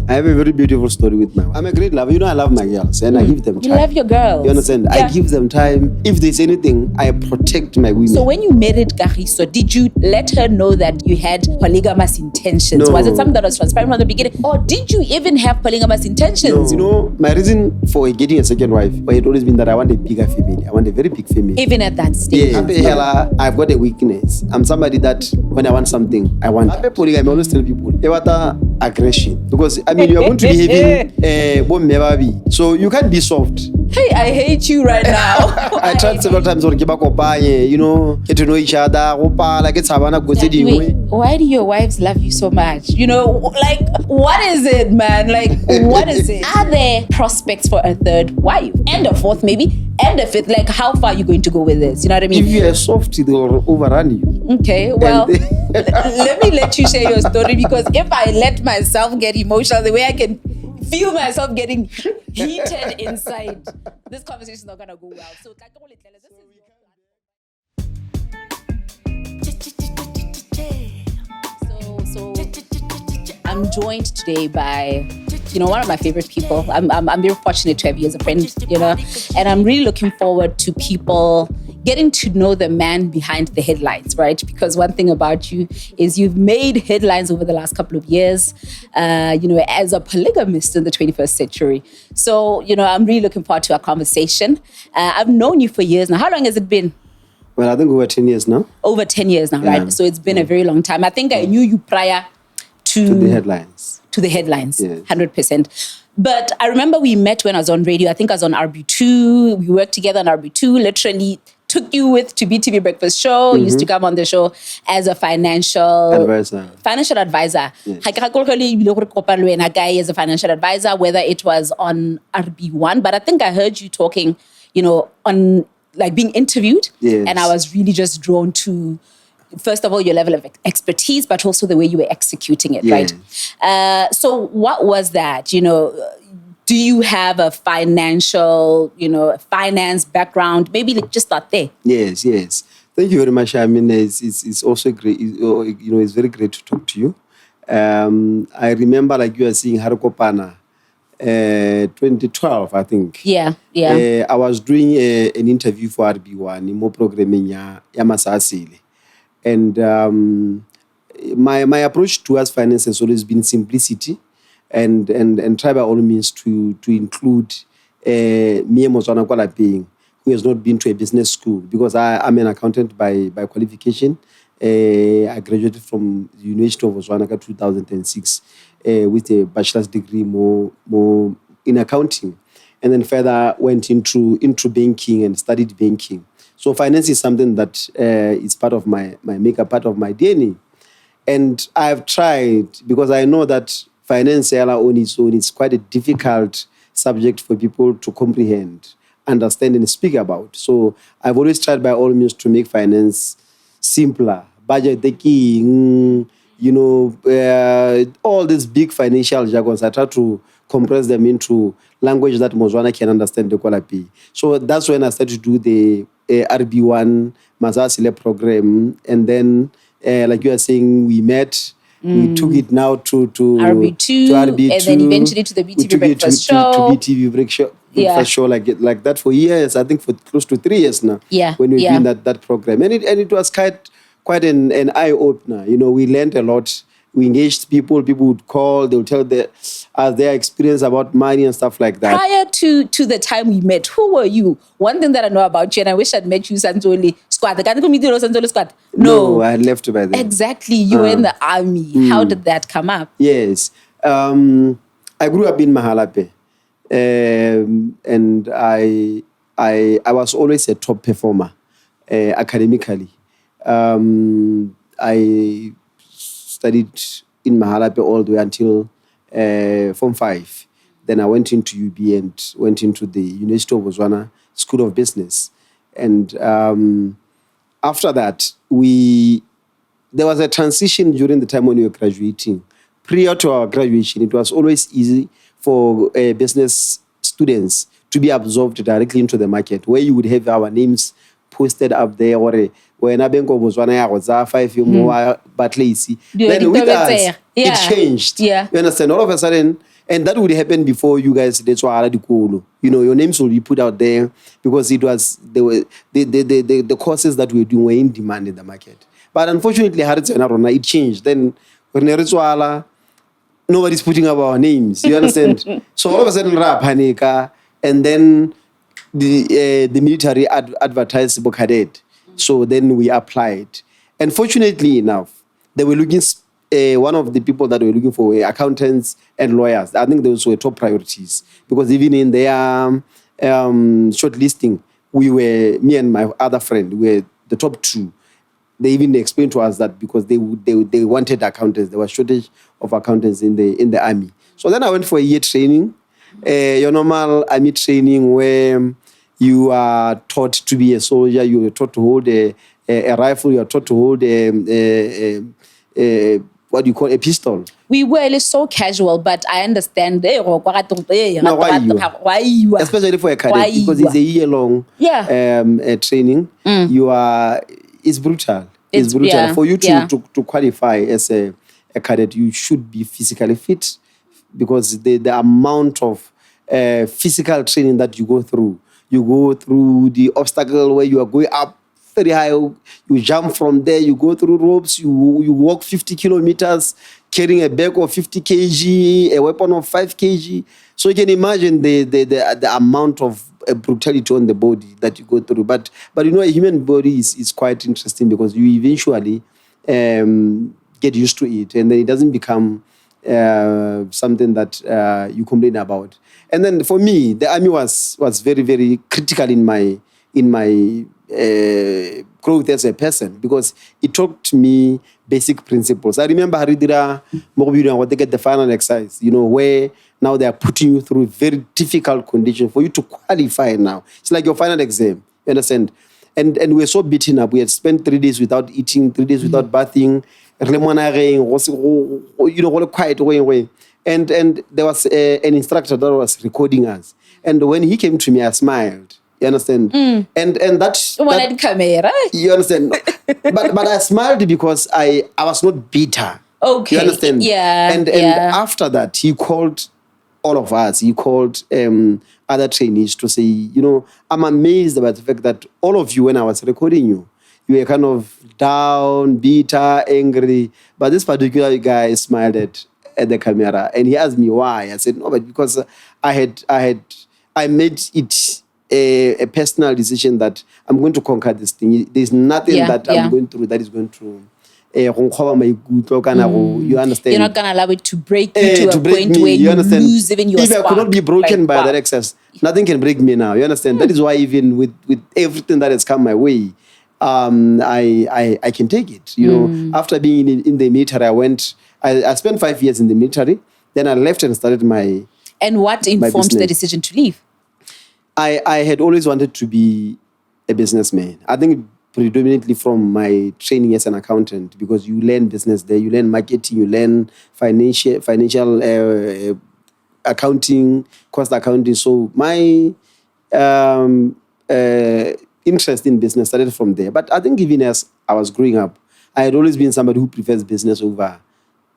I have a very beautiful story with my wife. I'm a great lover. You know, I love my girls and I give them time. You love your girls. You understand? I give them time. If there's anything, I protect my women. So when you married Kagiso, did you let her know that you had polygamous intentions? No. Was it something that was transparent from the beginning? Or did you even have polygamous intentions? No. You know, my reason for getting a second wife had always been that I want a bigger family. I want a very big family. Even at that stage? Yeah. I've got a weakness. I'm somebody that when I want something, I want it. Polygamy, I always tell people, aggression. Because, I mean, you're going to be having so you can't be soft. Hey, I hate you right now. I tried several times to get to know each other. Why do your wives love you so much? You know, like, what is it, man? Like, what is it? Are there prospects for a third wife? And a fourth, maybe? And a fifth? Like, how far are you going to go with this? You know what I mean? If you're soft, they'll overrun you. Okay, well, let me let you share your story, because if I let myself get emotional, the way I can feel myself getting heated inside, this conversation is not gonna go well. So, I'm joined today by, one of my favorite people. I'm very fortunate to have you as a friend, and I'm really looking forward to people getting to know the man behind the headlines, right? Because one thing about you is you've made headlines over the last couple of years, as a polygamist in the 21st century. So, I'm really looking forward to our conversation. I've known you for years now. How long has it been? Well, I think over 10 years now. Over 10 years now, right? So it's been a very long time. I think I knew you prior to the headlines. To the headlines, yes. 100%. But I remember we met when I was on radio. I think I was on RB2. We worked together on RB2, literally took you with to BTV Breakfast Show. You used to come on the show as a financial advisor. Yeah. As a financial advisor, whether it was on RB1. But I think I heard you talking, on like being interviewed. Yes. And I was really just drawn to, first of all, your level of expertise, but also the way you were executing it, right? So what was that? Do you have a financial, finance background? Maybe just start there. Yes. Thank you very much. I mean, it's also great. It's very great to talk to you. I remember, like you are seeing Harukopana, 2012, I think. Yeah. I was doing an interview for RB1, more programming Yamasasile. And my approach towards finance has always been simplicity and try by all means to include me Mozwana Kwalaping, who has not been to a business school, because I'm an accountant by qualification. I graduated from the University of Botswana 2006 with a bachelor's degree more in accounting, and then further went into banking and studied banking. So finance is something that is part of my makeup, part of my DNA. And I've tried, because I know that finance on its own is quite a difficult subject for people to comprehend, understand, and speak about. So I've always tried by all means to make finance simpler. Budget taking, all these big financial jargons, I try to compress them into language that Mozwana can understand the quality. So that's when I started to do the RB1 Mazasile program. And then, like you are saying, we met. We took it now to RB2, and then eventually to the BTV Breakfast Show. To BTV Breakfast Show, like that for years. I think for close to 3 years now. Yeah. When we did that program, and it was quite an eye opener. We learned a lot. We engaged people. People would call. They would tell their experience about money and stuff like that. Prior to the time we met, who were you? One thing that I know about you, and I wish I'd met you, Sanzoli Squad. The Ghana Community Sanzoli Squad. No, I had left by then. Exactly. You were in the army. How did that come up? Yes. I grew up in Mahalape. And I was always a top performer academically. I studied in Mahalape all the way until Form 5. Then I went into UB and went into the University of Botswana School of Business. And after that, there was a transition during the time when we were graduating. Prior to our graduation, it was always easy for business students to be absorbed directly into the market, where you would have our names posted up there or when I benko bozwana ya go tsa 5 mo but lazy. Then with us, it changed. Yeah. You understand? All of a sudden, and that would happen before you guys did so. You know, your names will be put out there because it was the courses that we were doing were in demand in the market. But unfortunately, it changed. Then nobody's putting up our names. You understand? So all of a sudden, panika, and then the military advertised book cadet. So then we applied. And fortunately enough, they were looking. One of the people that we were looking for were accountants and lawyers. I think those were top priorities because even in their shortlisting, me and my other friend, we were the top 2. They even explained to us that because they wanted accountants, there was shortage of accountants in the army. So then I went for a year training, your normal army training where you are taught to be a soldier, you are taught to hold a rifle, you are taught to hold what do you call a pistol? We were so casual, but I understand. No, why you? Especially for a cadet, because it's a year-long training. It's brutal. It's brutal. Yeah, for you to qualify as a cadet, you should be physically fit because the amount of physical training that you go through the obstacle where you are going up very high, you jump from there, you go through ropes, you walk 50 kilometers carrying a bag of 50 kg, a weapon of 5 kg. So you can imagine the amount of brutality on the body that you go through. But you know, a human body is quite interesting because you eventually get used to it, and then it doesn't become something that you complain about. And then for me, the army was very, very critical in my growth as a person because it taught me basic principles. I remember Haridira Mogobira when they get the final exercise, you know, where now they are putting you through very difficult conditions for you to qualify now. It's like your final exam, you understand? And we were so beaten up. We had spent 3 days without eating, 3 days without bathing, you know, all quiet away. And there was an instructor that was recording us. And when he came to me, I smiled. You understand? And that camera. You understand? but I smiled because I was not bitter. Okay. You understand? Yeah. And after that, he called all of us. He called other trainees to say, you know, I'm amazed about the fact that all of you, when I was recording you were kind of down, bitter, angry. But this particular guy smiled at the camera and he asked me why. I said, no, but because I made it a personal decision that I'm going to conquer this thing. There's nothing that I'm going through that is going to you understand? You're not going to allow it to break you to a point where you lose even your spark. If I could not be broken by that excess, nothing can break me now. You understand? That is why even with everything that has come my way, I can take it. You know, after being in the military, I spent 5 years in the military. Then I left and started my And what informed the decision to leave? I had always wanted to be a businessman. I think predominantly from my training as an accountant, because you learn business there, you learn marketing, you learn financial accounting, cost accounting. So my interest in business started from there. But I think even as I was growing up, I had always been somebody who prefers business over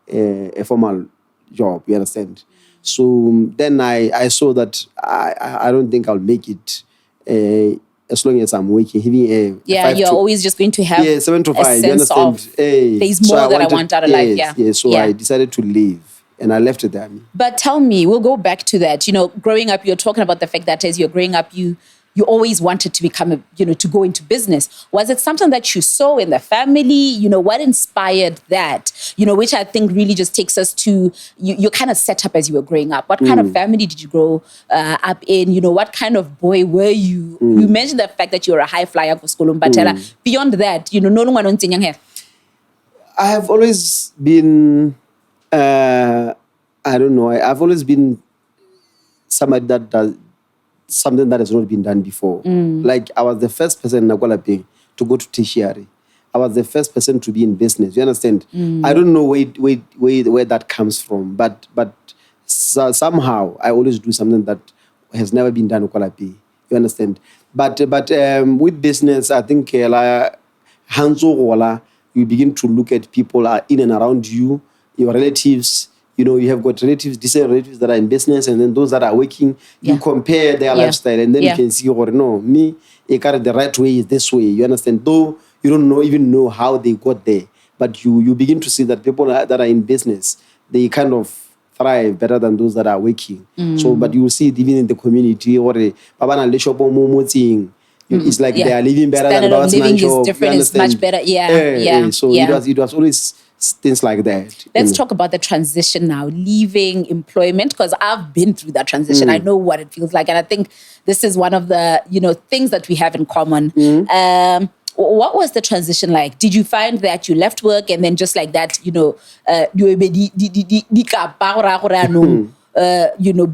a formal job, you understand? So then I saw that I don't think I'll make it as long as I'm working. You're always just going to have 7 to 5, a you sense of there's more that I want out of life. So I decided to leave and I left it there. But tell me, we'll go back to that. You know, growing up, you're talking about the fact that as you're growing up, you always wanted to become to go into business. Was it something that you saw in the family? You know, what inspired that? You know, which I think really just takes us to, you kind of set up as you were growing up. What kind of family did you grow up in? You know, what kind of boy were you? You mentioned the fact that you were a high flyer for school, but beyond that, you know, no one on I have always been, I don't know, I've always been somebody that does something that has not been done before. Like I was the first person in Nagwalapi to go to tertiary. I was the first person to be in business. You understand? I don't know where that comes from, but somehow I always do something that has never been done in Nagwalapi. You understand? But with business, I think you begin to look at people in and around you, your relatives. You know, you have got decent relatives that are in business, and then those that are working. You compare their lifestyle, and then you can see, no, me, the right way is this way. You understand? Though you don't even know how they got there, but you begin to see that people that are in business, they kind of thrive better than those that are working. So, but you will see it even in the community, or it's like they are living better Standard than of living is different, is much better. So it was always things like that. Let's talk about the transition now, leaving employment, because I've been through that transition. I know what it feels like. And I think this is one of the, things that we have in common. What was the transition like? Did you find that you left work and then just like that,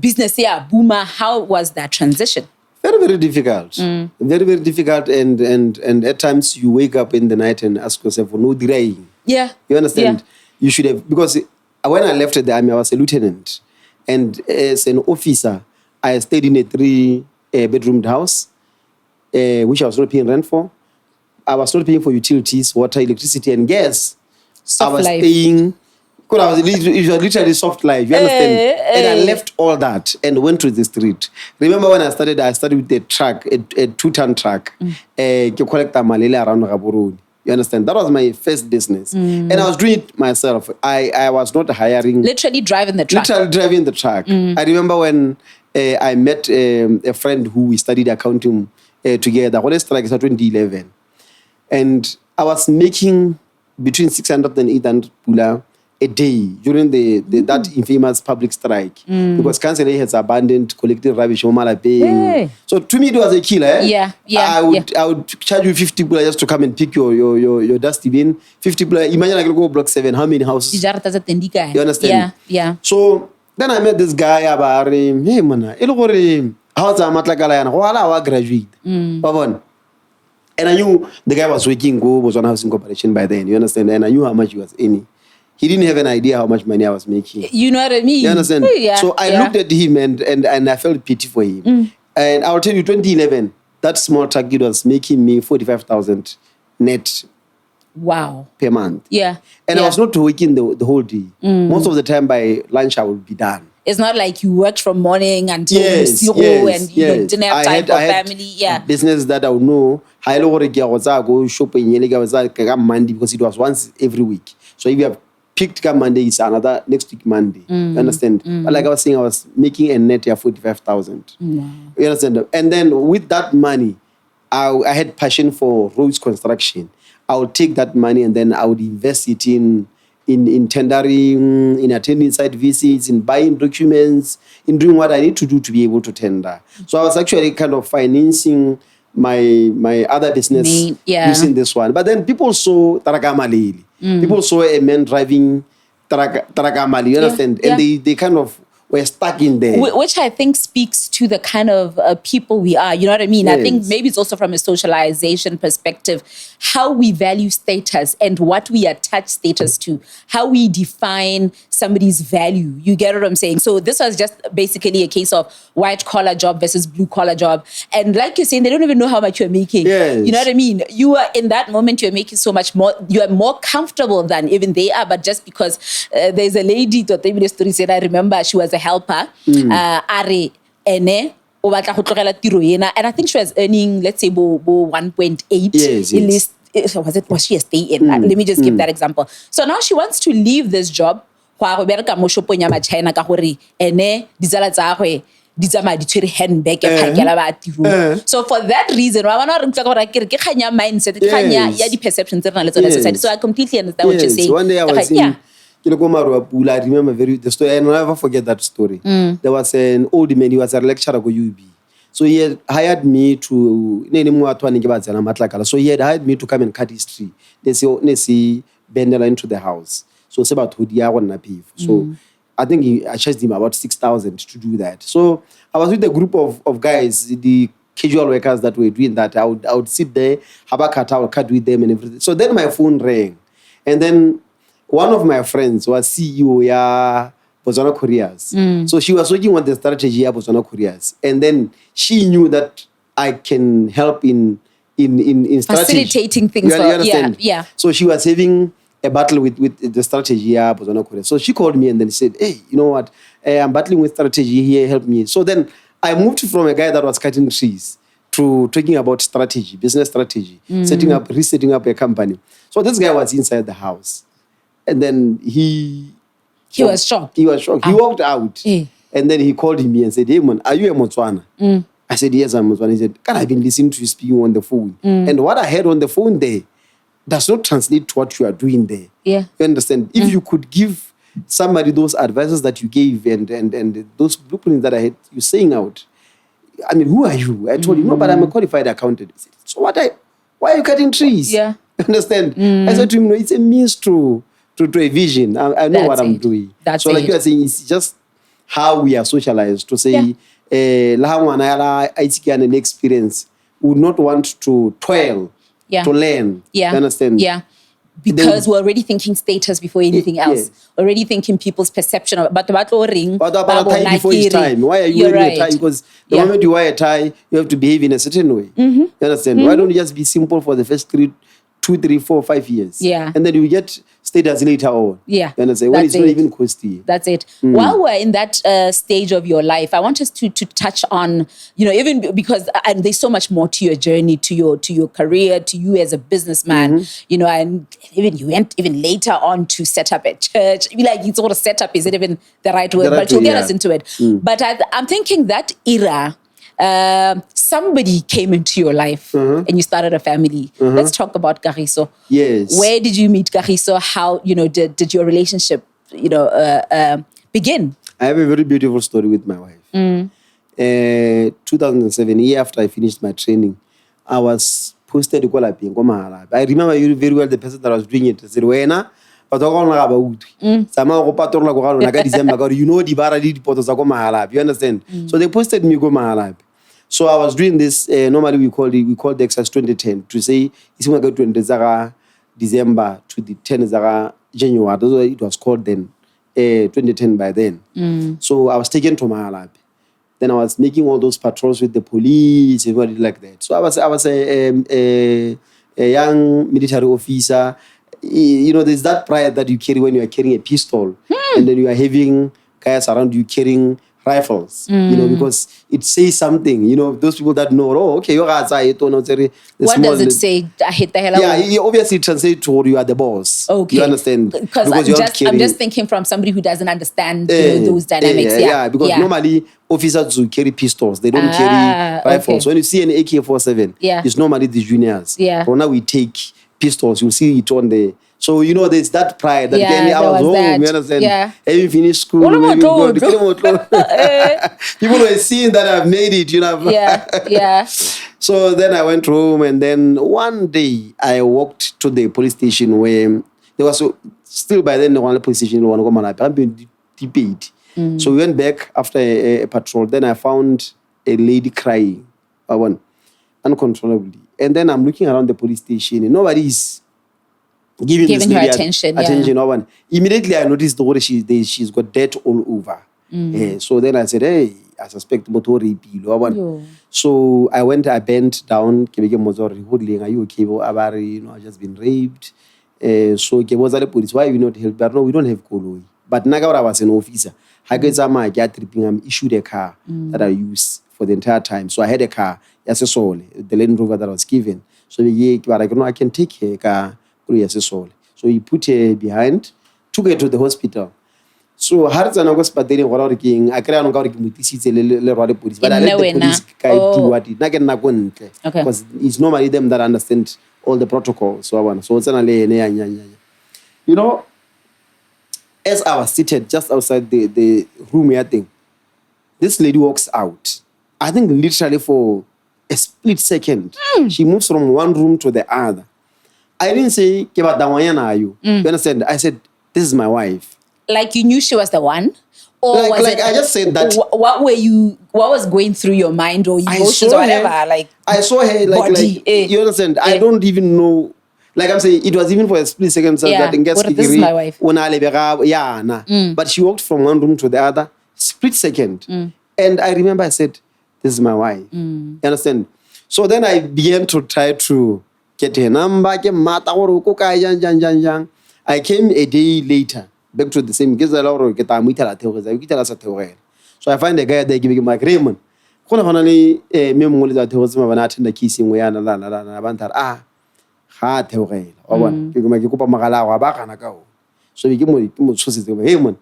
business boomer? How was that transition? Very, very difficult. Very, very difficult. And at times you wake up in the night and ask yourself, no delaying. Yeah. You understand? Yeah. You should have, because when I left the army, I was a lieutenant. And as an officer, I stayed in a 3-bedroomed house, which I was not paying rent for. I was not paying for utilities, water, electricity, and gas. Soft I was life. paying, because it was literally soft life. You understand? And I left all that and went to the street. Remember when I started with a truck, a 2-ton truck, to collect malele around Gaborone. You understand? That was my first business. And I was doing it myself. I was not hiring. Literally driving the truck. Literally driving the truck. I remember when I met a friend who we studied accounting together. When I started in 2011. And I was making between 600 and 800 pula a day during that infamous public strike. Because Council has abandoned collecting rubbish. So to me, it was a killer. I would charge you 50 pula just to come and pick your dusty bin. 50 pula. Imagine I could go block 7. How many houses? You understand? Yeah. So then I met this guy. Hey, man, how's a graduate? And I knew the guy was was on housing corporation by then, you understand? And I knew how much he was earning. He didn't have an idea how much money I was making. You know what I mean? You understand? Yeah, so I looked at him and I felt pity for him. And I'll tell you, 2011, that small truck was making me 45,000 net. Wow. Per month. Yeah. And I was not working the whole day. Most of the time by lunch I would be done. It's not like you worked from morning until and you didn't have time for family. Yeah. Business that I would know. I go shopping Monday because it was once every week. So if you have picked Monday, it's another next week Monday. You understand? But like I was saying, I was making a net of 45,000. You understand? And then with that money, I had passion for roads construction. I would take that money and then I would invest it in tendering, in attending site visits, in buying documents, in doing what I need to do to be able to tender. So I was actually kind of financing my other business using this one. But then people saw Taragamalili. People saw a man driving Taragamali, you understand? And they kind of were stuck in there. Which I think speaks to the kind of people we are. You know what I mean? Yes. I think maybe it's also from a socialization perspective, how we value status and what we attach status to, how we define somebody's value. You get what I'm saying? So this was just basically a case of white collar job versus blue collar job. And like you're saying, they don't even know how much you're making. Yes. You know what I mean? You are in that moment, you're making so much more, you are more comfortable than even they are. But just because there's a lady, said, I remember she was a helper, and I think she was earning, let's say, 1.8. Yes. At least, was she a stay-in? Let me just give that example. So now she wants to leave this job. So for that reason, mindset, so I completely understand what you're saying. One day I was in I remember the story, and I'll never forget that story. There was an old man, he was a lecturer at UB. So he had hired me to, so he had hired me to come and cut his tree. They see Bendela into the house. So it's about So I think I charged him about 6,000 to do that. So I was with a group of guys, the casual workers that were doing that. I would sit there, I would cut with them and everything. So then my phone rang. And then one of my friends was CEO Botswana Couriers. So she was working on the strategy of Botswana Couriers. And then she knew that I can help in strategy. Facilitating things. You understand? Yeah. So she was having a battle with the strategy. So she called me and then said, hey, you know what? I'm battling with strategy here. Help me. So then I moved from a guy that was cutting trees to talking about strategy, business strategy, resetting up a company. So this guy was inside the house. And then he was shocked. He was shocked. He walked out. And then he called me and said, hey, man, are you a Motswana? I said, yes, I'm a Motswana. He said, God, I've been listening to you speaking on the phone. And what I heard on the phone there does not translate to what you are doing there. Yeah. You understand? If you could give somebody those advices that you gave and those blueprints that I had you saying out, I mean, who are you? I told you, no, but I'm a qualified accountant. He said, so why are you cutting trees? Yeah. You understand? I said to him, no, it's a means to a vision. I know what I'm doing. That's so like it. you are saying, it's just how we are socialized to say, an experience would not want to toil, to learn. Yeah. You understand? Yeah. Because we're already thinking status before anything else. Yes. Already thinking people's perception of but about ring. But about tie before it's time. Why are you wearing a tie? Because the moment you wear a tie, you have to behave in a certain way. You understand? Why don't you just be simple for the first 2, 3, 4, 5 years? Yeah. And then you get status later on. Yeah. You understand? When it's not even costly. That's it. While we're in that stage of your life, I want us to touch on, even because there's so much more to your journey, to your career, to you as a businessman, and even you went even later on to set up a church. Like, it's sort of set up, is it even the right word? But you'll get us into it. But I'm thinking that era, somebody came into your life and you started a family. Let's talk about Kagiso. Yes. Where did you meet Kagiso? How, did your relationship, begin? I have a very beautiful story with my wife. 2007, year after I finished my training, I was posted to Mahala. I remember very well the person that was doing it. I said, Wena, but you understand? So they posted me go Mahala. So I was doing this, normally we call the exercise 2010 to say, it's going to go to December to the 10th January. That's what it was called then, 2010 by then. So I was taken to Mahalab. Then I was making all those patrols with the police and what like that. So I was a young military officer. There's that pride that you carry when you are carrying a pistol. And then you are having guys around you carrying rifles, because it says something, those people that know, what does it say? Yeah, obviously it translates to you are the boss. Okay. You understand? Because I'm just thinking from somebody who doesn't understand those dynamics. Because normally officers will carry pistols. They don't carry rifles. Okay. When you see an AK-47, it's normally the juniors. Yeah. But now we take pistols. You'll see it on the... So, there's that pride that I was home, you understand? Yeah. Having finished school, people were seeing that I've made it, Yeah. So then I went home, and then one day I walked to the police station where there was still by then the one police station in I've debate. So we went back after a patrol. Then I found a lady crying, uncontrollably. And then I'm looking around the police station, and nobody's giving her attention. Immediately I noticed she's got dirt all over. So then I said, hey, I suspect motor rape. So I bent down. Are you okay? I've just been raped. So the police, why we not help? But no, we don't have Koloi. But now I was an officer. I'm issued a car that I use for the entire time. So I had a car, the Land Rover that I was given. So I can take a car. So he put her behind, took her to the hospital. So Harzana was patering or king. I can't go to the police, but I let the police guide do what it because it's normally them that understand all the protocols. So it's as I was seated just outside the room here, this lady walks out. I think literally for a split second, she moves from one room to the other. I didn't say, you understand? I said, this is my wife. Like you knew she was the one? Or I just said that. What was going through your mind or emotions or whatever? I saw her body, you understand? I don't even know. Like I'm saying, it was even for a split second. This is my wife. But she walked from one room to the other, split second. And I remember I said, this is my wife. You understand? So then I began to try to get her number. I came a day later, back to the same. So I find a guy there giving my Raymond. Me mongwe le tsa se mabana attend kissing we yana la ba ntara ha theogela wa bona ke kopa magala wa ba kana ka o so ke mo tshosetse hey man,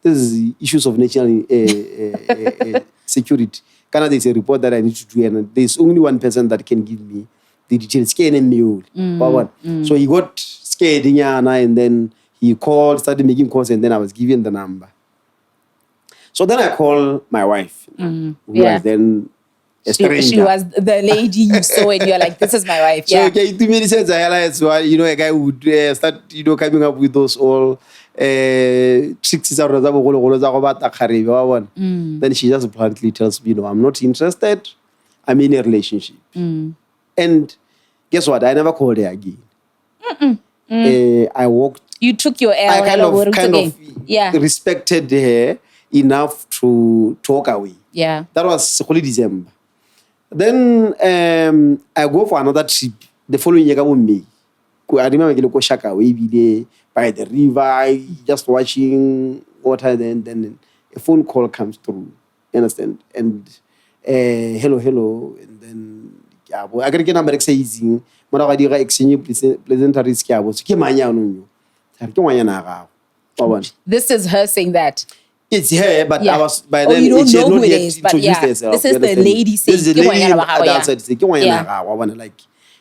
this is issues of national security. Canada, there's a report that I need to do, and there's only one person that can give me the details. So he got scared, and then he called, started making calls, and then I was given the number. So then I called my wife, who was then a stranger. She was the lady you saw, and you're like, "This is my wife." So okay, to me, sense I realized, a guy would start, coming up with those all tricks. Then she just bluntly tells me, "No, I'm not interested. I'm in a relationship." And guess what? I never called her again. I walked. You took your L. I kind of respected her enough to talk away. Yeah. That was early December. Then I go for another trip the following year with me. I remember I go Shaka way by the river, just watching water. Then a phone call comes through. You understand? And hello, and then I got to get number exciting. Mara ga dira exchange pleasantries ke abo. Ke manya no. This is her saying that. It's her, but I was by then. You don't she know who not it yet is, but introduced herself. This is the lady saying. This is the lady like,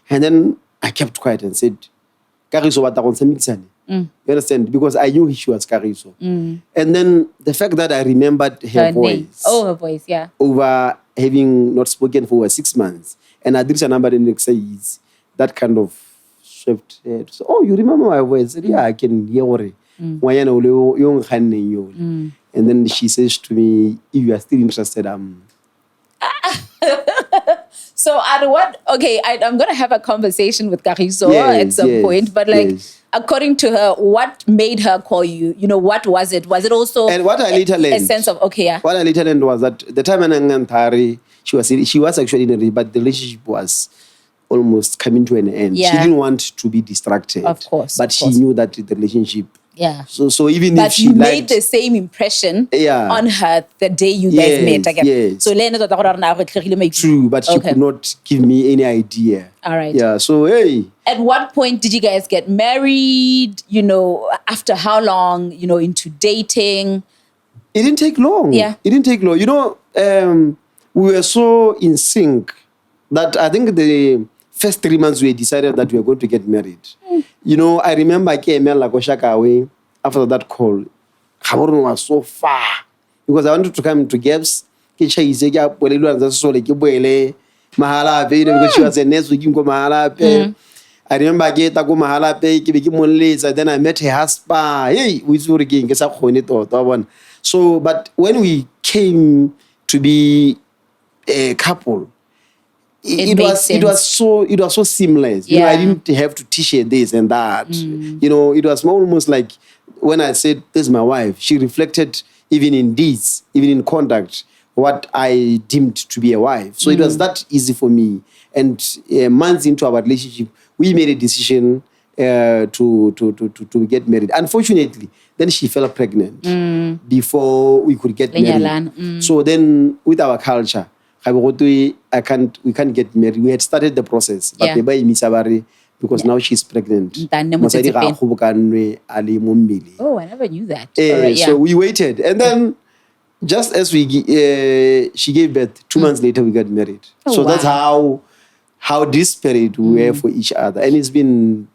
and then I kept quiet and said, "Kariso you understand? Because I knew she was Kariso. And then the fact that I remembered her voice. Name. Oh, her voice, yeah. Over having not spoken for 6 months, and I did a number the next days. That kind of swept her. So, oh, you remember my voice? I said, yeah, I can hear it. And then she says to me, if you are still interested, So at what? Okay, I'm going to have a conversation with Kariso at some point. But according to her, what made her call you? What was it? Was it also and what I later learned, a sense of, what I later learned was that the time Anangantari, she was actually in a relationship, but the relationship was almost coming to an end. Yeah. She didn't want to be distracted. Of course. But she knew that the relationship. Yeah. So even but if she you liked, made the same impression on her the day you guys met again. Yes. So true, but she could not give me any idea. All right. Yeah. So hey. At what point did you guys get married? After how long? Into dating? It didn't take long. Yeah. It didn't take long. We were so in sync that I think the first 3 months we decided that we were going to get married. I remember I came away after that call. Cameroon was so far because I wanted to come to Gaps. Because she was a nurse. I remember I get to go Mahalape, then I met her husband. Hey, we saw again. So, but when we came to be a couple, it was so seamless. I didn't have to teach her this and that. It was almost like when I said this is my wife, she reflected even in deeds, even in conduct, what I deemed to be a wife. So it was that easy for me. And months into our relationship, we made a decision to get married. Unfortunately, then she fell pregnant before we could get married. So then with our culture, we can't get married. We had started the process, but because now she's pregnant. Oh, I never knew that. Right, so we waited, and then just as she gave birth, 2 months later we got married. So that's how desperate we were for each other, and it's been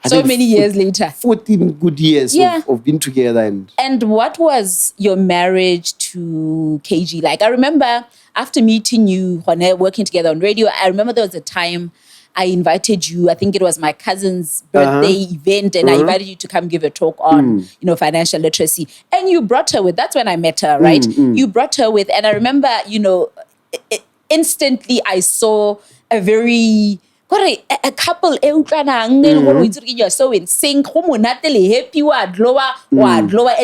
so many years later. 14 good years of being together. And what was your marriage to KG like? I remember after meeting you, working together on radio, I remember there was a time I invited you, I think it was my cousin's birthday event, and I invited you to come give a talk on, financial literacy. And you brought her with, that's when I met her, right? You brought her with, and I remember, instantly I saw a very a couple you're so in sync, happy, and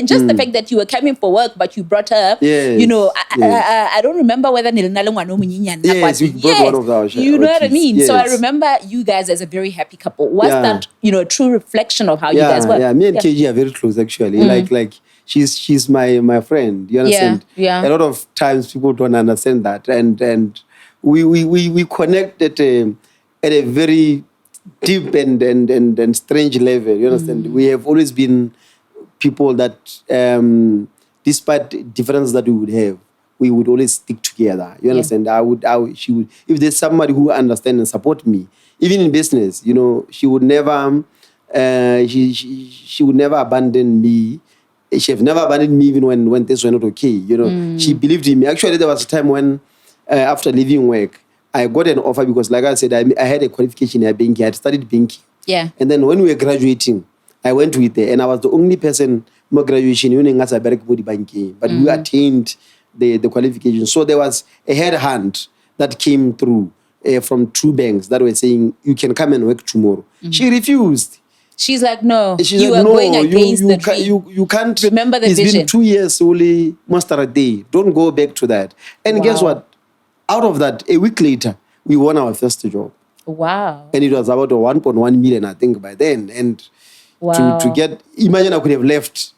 just the fact that you were coming for work, but you brought her. Yes, You know, yes. I don't remember whether Yes, we brought one of our you know what I kids. mean. Yes. So I remember you guys as a very happy couple. Was that a true reflection of how you guys were? Yeah, me and KG are very close actually. Like she's my friend. You understand? Yeah. A lot of times people don't understand that, and we connect at a very deep and strange level. You understand? We have always been people that, despite differences that we would have, we would always stick together. You understand? She would, if there's somebody who understands and support me, even in business, she would never, she would never abandon me. She have never abandoned me even when things were not okay. She believed in me. Actually, there was a time when, after leaving work, I got an offer because, like I said, I had a qualification in banking. I had studied banking. Yeah. And then when we were graduating, I went with her, and I was the only person my graduation banking, but we attained the qualification. So there was a headhunt that came through from 2 banks that were saying, you can come and work tomorrow. She refused. She's like, no, She's you like, are no, going against the dream. You can't. Remember the vision. It's been 2 years only, master a day. Don't go back to that. And guess what? Out of that, a week later, we won our first job. Wow. And it was about 1.1 million, I think, by then. And to get, imagine I could have left.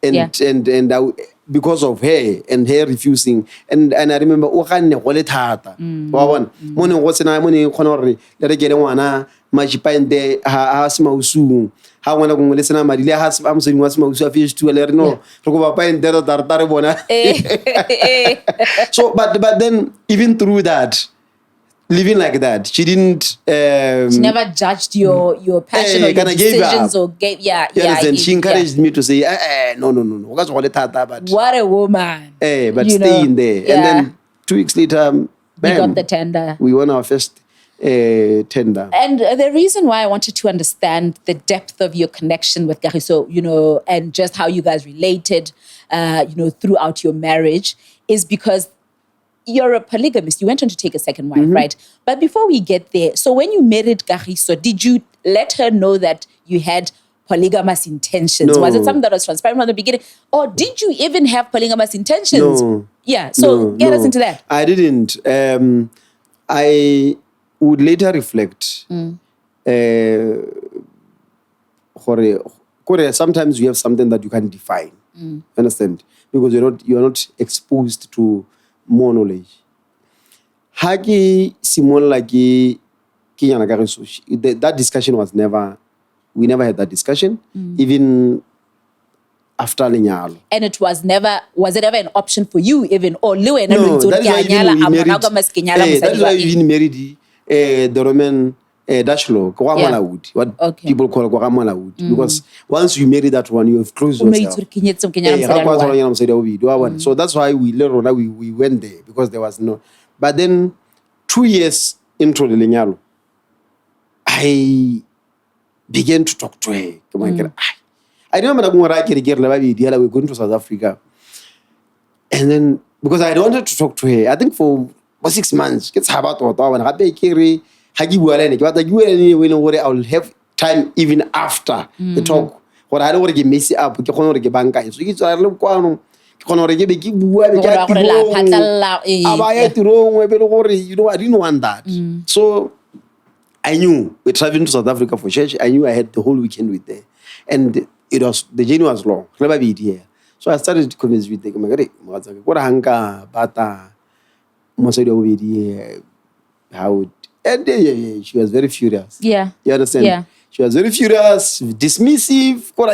And I, because of her and her refusing. And I remember, so but then even through that, living like that, she didn't. She never judged your passion or your decisions or gave. She encouraged me to say, no. But what a woman. But stay in there. And then 2 weeks later, bam, you got the tender. We won our first tender. And the reason why I wanted to understand the depth of your connection with Kagiso, and just how you guys related, throughout your marriage, is because you're a polygamist. You went on to take a second wife, right? But before we get there, so when you married Kagiso, did you let her know that you had polygamous intentions? No. Was it something that was transparent from the beginning? Or did you even have polygamous intentions? No. Yeah, so get us into that. I didn't. I would later reflect. Sometimes you have something that you can define. Understand? Because you're not exposed to more knowledge. That discussion was never. We never had that discussion, even after lenyalo. And it was it ever an option for you, even or No, that is why we even married the Roman Dutch law, what people call GaonaLive. Because once you marry that one, you have closed yourself. So that's why we went there, because there was no. But then 2 years into the lenyalo, I began to talk to her. I remember we're going to South Africa. And then, because I wanted to talk to her, I think for 6 months, I will have time even after the talk. What I don't want to get messy up. I didn't want that. So I knew we're traveling to South Africa for church. I knew I had the whole weekend with her. And the journey was long. So I started to convince with them. And she was very furious. Yeah. You understand? Yeah. She was very furious, dismissive. But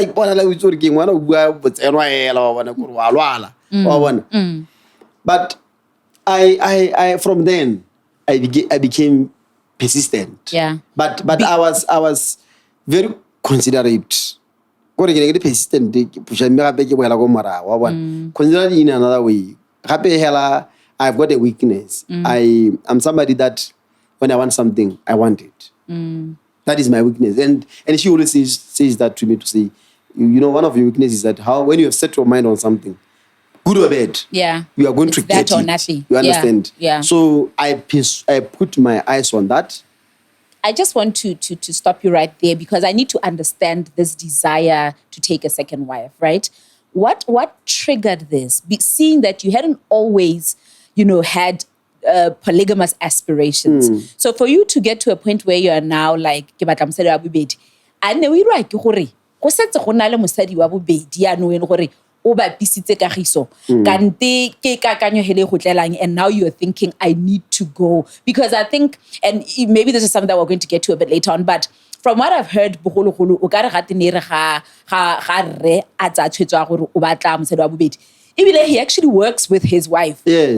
I from then I became persistent. Yeah. But I was very considerate. Persistent. Considerate in another way. I've got a weakness. I'm somebody that when I want something, I want it. That is my weakness. And she always says that to me, to say, one of your weaknesses is that when you have set your mind on something, good or bad, you are going to get that or it. nothing. You understand? Yeah. So I put my eyes on that, I just want to stop you right there because I need to understand this desire to take a second wife, right? What triggered this? Seeing that you hadn't always, had polygamous aspirations. So for you to get to a point where you are now like, ke batla mosadi wa bobedi, a ne o irwa ke gore go setse go na le mosadi wa bobedi ya no ene gore o bapisitse Kagiso kante ke kakanyo hele go tlelang, and now you're thinking I need to go because I think, and maybe this is something that we're going to get to a bit later on, but from what I've heard bogologolo o ka re gate ne re ga re a tsa tshwetso gore o batla mosadi wa bobedi. Even he actually works with his wife. Yes.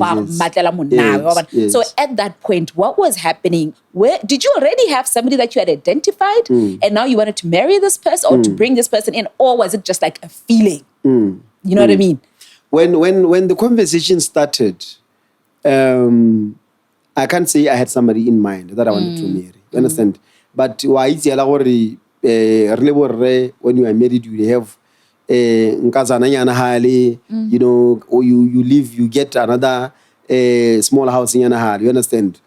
So at that point, what was happening? Where did you already have somebody that you had identified, and now you wanted to marry this person or to bring this person in, or was it just like a feeling? You know what I mean? When the conversation started, I can't say I had somebody in mind that I wanted to marry. You understand? But when you are married, you have nkazana nyana hali, or you leave, you get another small house in nyana hali. You understand?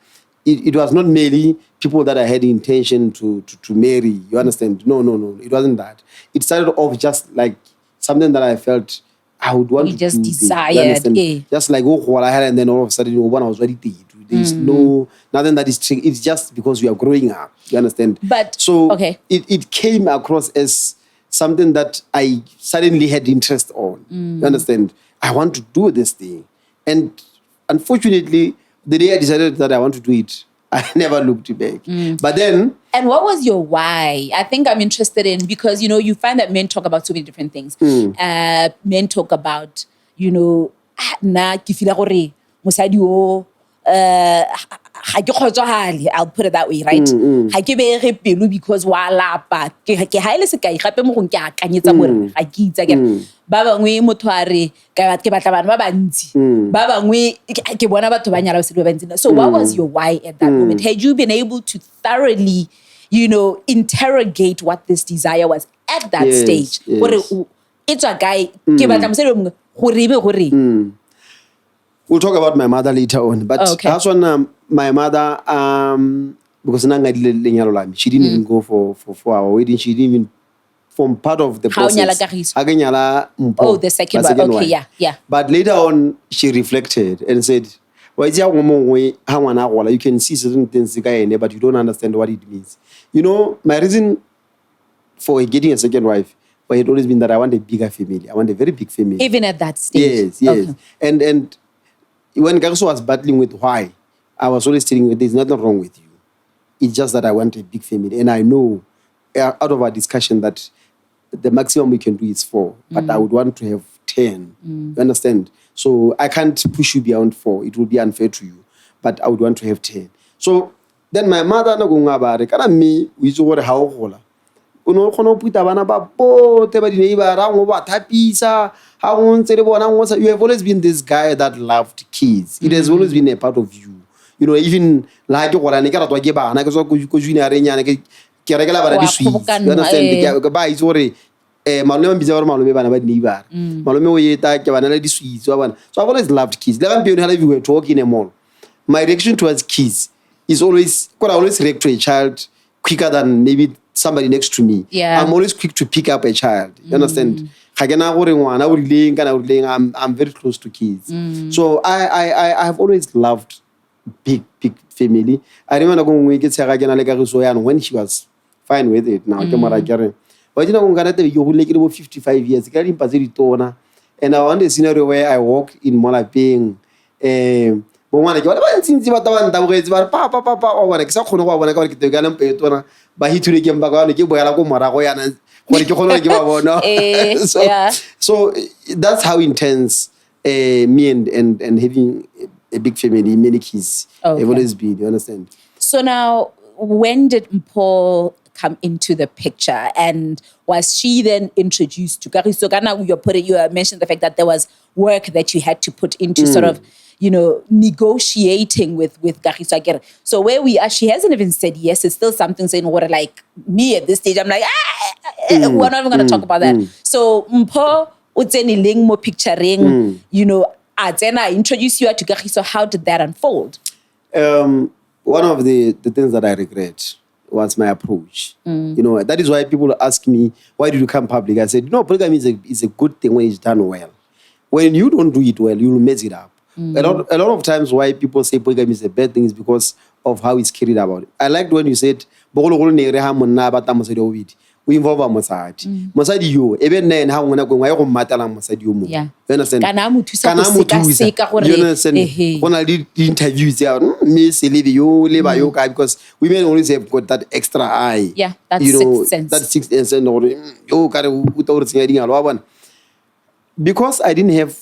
It was not merely people that I had the intention to marry. You understand? No. It wasn't that. It started off just like something that I felt I would want to do. You just desired. Just like what I had, and then all of a sudden, when I was ready to do. There's nothing that is tricky. It's just because we are growing up. You understand? But so it came across as something that I suddenly had interest on. You understand? I want to do this thing. And unfortunately, the day I decided that I want to do it, I never looked back. But then... And what was your why? I think I'm interested in, because, you find that men talk about so many different things. Men talk about, na ke feel gore mosadi o I'll put it that way, right? Ha ke be pelu because wa lapa ke haile se ka igape mo gong ke akanyetsa more ga ke itsa ke ba bangwe motho a re ke batla bana ba bantsi ba bangwe ke bona batho ba nyala ba bantsi. So what was your why at that moment? Had you been able to thoroughly, interrogate what this desire was at that stage? Gore it's a guy ke batla mosadi mongwe gore we'll talk about my mother later on. But that's when my mother, because she didn't even go for our wedding. She didn't even form part of the process. The second one. Okay, yeah. But later on, she reflected and said, you can see certain things, but you don't understand what it means. My reason for getting a second wife, but it had always been that I want a bigger family. I want a very big family. Even at that stage? Yes. Okay. And when Kagiso was battling with why, I was always telling her, there's nothing wrong with you. It's just that I want a big family. And I know, out of our discussion, that the maximum we can do is 4. But I would want to have 10. You understand? So I can't push you beyond 4. It would be unfair to you. But I would want to have 10. So then my mother, me, we saw what how you have always been this guy that loved kids. It has always been a part of you. Even like you understand? So I've always loved kids. We were talking in a mall. My reaction towards kids is always, I always react to a child quicker than maybe somebody next to me. Yeah. I'm always quick to pick up a child. You understand? I'm very close to kids. So I have always loved big family. I remember when she was fine with it now. But 55 years. And I want a scenario where I walk in Mola being but so that's how intense me and having a big family, many kids have always been. You understand? So now, when did Mpho come into the picture, and was she then introduced to Kagiso? You mentioned the fact that there was work that you had to put into sort of, negotiating with Kagiso. So where we are, she hasn't even said yes. It's still something saying, what, like me at this stage, I'm like, we're not even going to talk about that. So Mpho, mo picturing, I introduce you to Kagiso. How did that unfold? One of the things that I regret was my approach. You know, that is why people ask me, why did you come public? I said, no, polygamy is a good thing when it's done well. When you don't do it well, you'll mess it up. A lot of times why people say polygamy is a bad thing is because of how it's carried about. I liked when you said, we involve a mosadi. Mosadi yo, even then how when I go, I go matala mosadi yo. Yeah. You understand? You You understand? When I did interviews, Miss yo, because women always have got that extra eye. Yeah, that's you know, sixth sense. That sixth sense. Yo, because I didn't have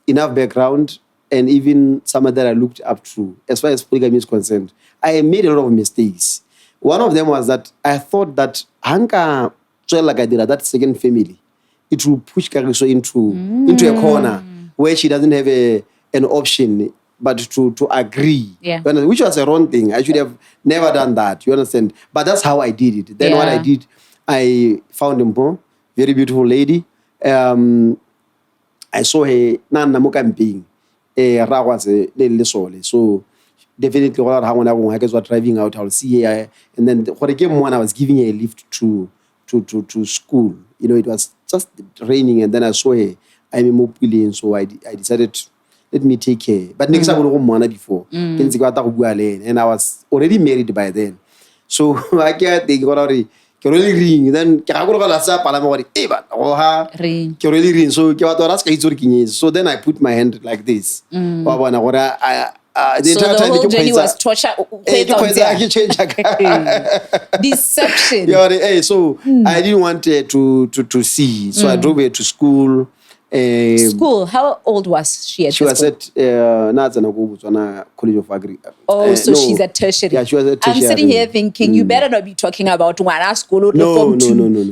enough background and even someone that I looked up to as far as polygamy is concerned, I made a lot of mistakes. One of them was that I thought that Hanka that second family, it will push Kariso into a corner where she doesn't have an option but to agree. Yeah. Which was a wrong thing. I should have never done that. You understand? But that's how I did it. Then what I did, I found a very beautiful lady. I saw her camping. So definitely when I was driving out, I'll see her. And then when I came one, I was giving her a lift to school. You know, it was just raining, and then I saw her. I'm a mopili, and so I decided, let me take her. But next time I was before. And I was already married by then. So I can't think already. Really ring. Then ring. So then I put my hand like this. The so the whole journey was torture. Deception. So I didn't want her to see. So I drove her to school. School? How old was she at She was at College of Agri. Oh, so she's at tertiary. Yeah, she was at tertiary. I'm sitting here thinking, you better not be talking about one school. No.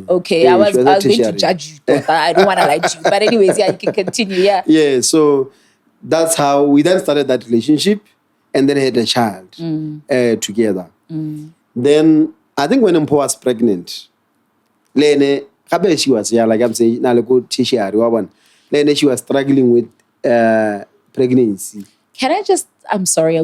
Okay, I was going to judge you. I don't want to lie to you. But anyways, yeah, you can continue. Yeah. Yeah, so that's how we then started that relationship and then had a child together. Then I think when Mpo was pregnant, Lene, she was like I'm saying, she was struggling with pregnancy. Can I just, I'm sorry,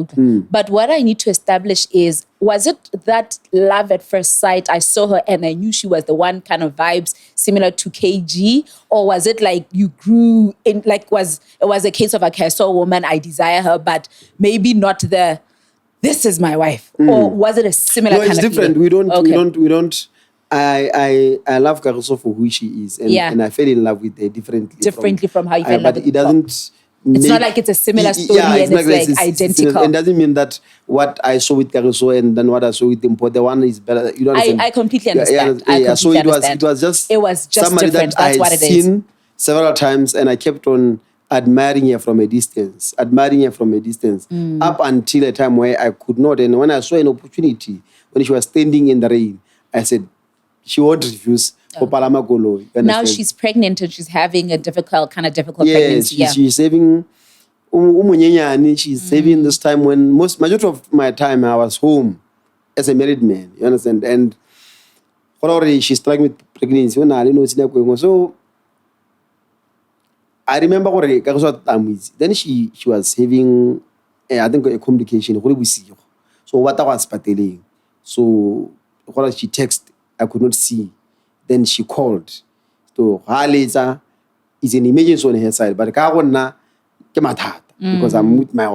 but what I need to establish is, was it that love at first sight? I saw her and I knew she was the one, kind of vibes similar to KG? Or was it like you grew in, like it was a case of, okay, I saw a woman, I desire her, but maybe not this is my wife? Or was it a similar kind of No, it's different. Feeling? We don't. I love Kariso for who she is, and I fell in love with her differently from how you fell in love with her. But it doesn't. It's not like it's a similar story and it's like identical. It doesn't mean that what I saw with Kariso and then what I saw with Mpo, the one is better. You know what I'm saying? I completely understand. So it was just somebody different. that That's what it is. Seen several times, and I kept on admiring her from a distance, up until a time where I could not. And when I saw an opportunity, when she was standing in the rain, I said, she won't refuse. Now she's pregnant and she's having a difficult pregnancy. She's saving. She's saving this time when majority of my time I was home as a married man. You understand? And already she's struggling with pregnancy. So I remember then she was having I think a communication. So what I was battling. So she texted, I could not see. Then she called. So later is an emergency on her side, but because I'm with my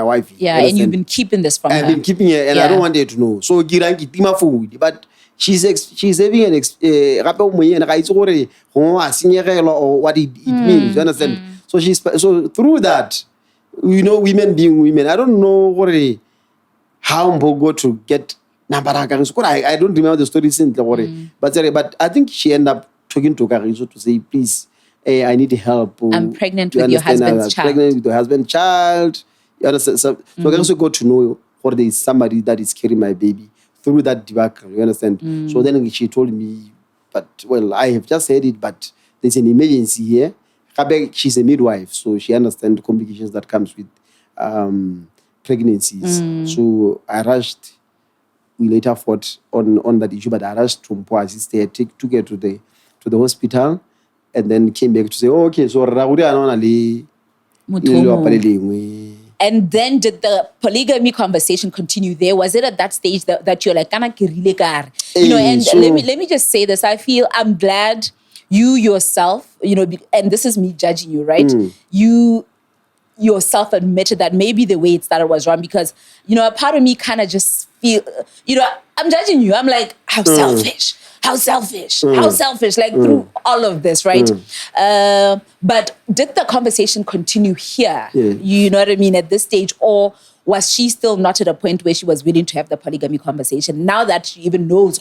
wife. Yeah, and you've been keeping this from her. I've been keeping her, and I don't want her to know. So food, but she's having an or what it means. You understand? So through that, women being women. I don't know how Mbogo to get. I don't remember the story since, but I think she ended up talking to Kariso to say, please, I need help. I'm pregnant with your husband's child. Pregnant with your husband's child. You understand? So Kariso got to know there is somebody that is carrying my baby through that debacle. You understand? So then she told me, but I have just heard it, but there's an emergency here. She's a midwife, so she understands the complications that comes with pregnancies. So I rushed. We later fought on that issue, but I rushed to Mpo, assisted, took her to the hospital, and then came back to say, okay, so And then did the polygamy conversation continue there? Was it at that stage that you're like, "Kana ke rile kare?" You know, and So- let me just say this. I feel I'm glad you yourself, you know, and this is me judging you, right? You yourself admitted that maybe the way it started was wrong, because, you know, a part of me kind of just feel, you know, I'm judging you. I'm like, how selfish, like through all of this, right? But did the conversation continue here? Yeah. You know what I mean, at this stage? Or was she still not at a point where she was willing to have the polygamy conversation now that she even knows?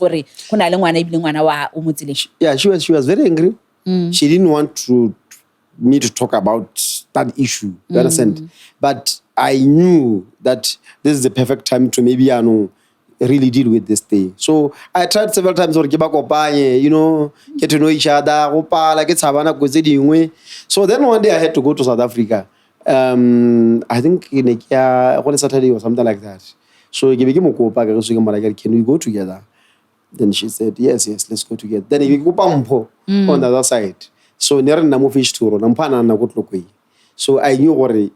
Yeah, she was very angry. She didn't want me to talk about that issue. You understand? But I knew that this is the perfect time to maybe really deal with this thing. So I tried several times to get to know each other. So then one day I had to go to South Africa. I think on a Saturday or something like that. So can we go together? Then she said, yes, let's go together. Then we go on the other side. So near namo fish tour, nampana na go tlokwe. So I knew what so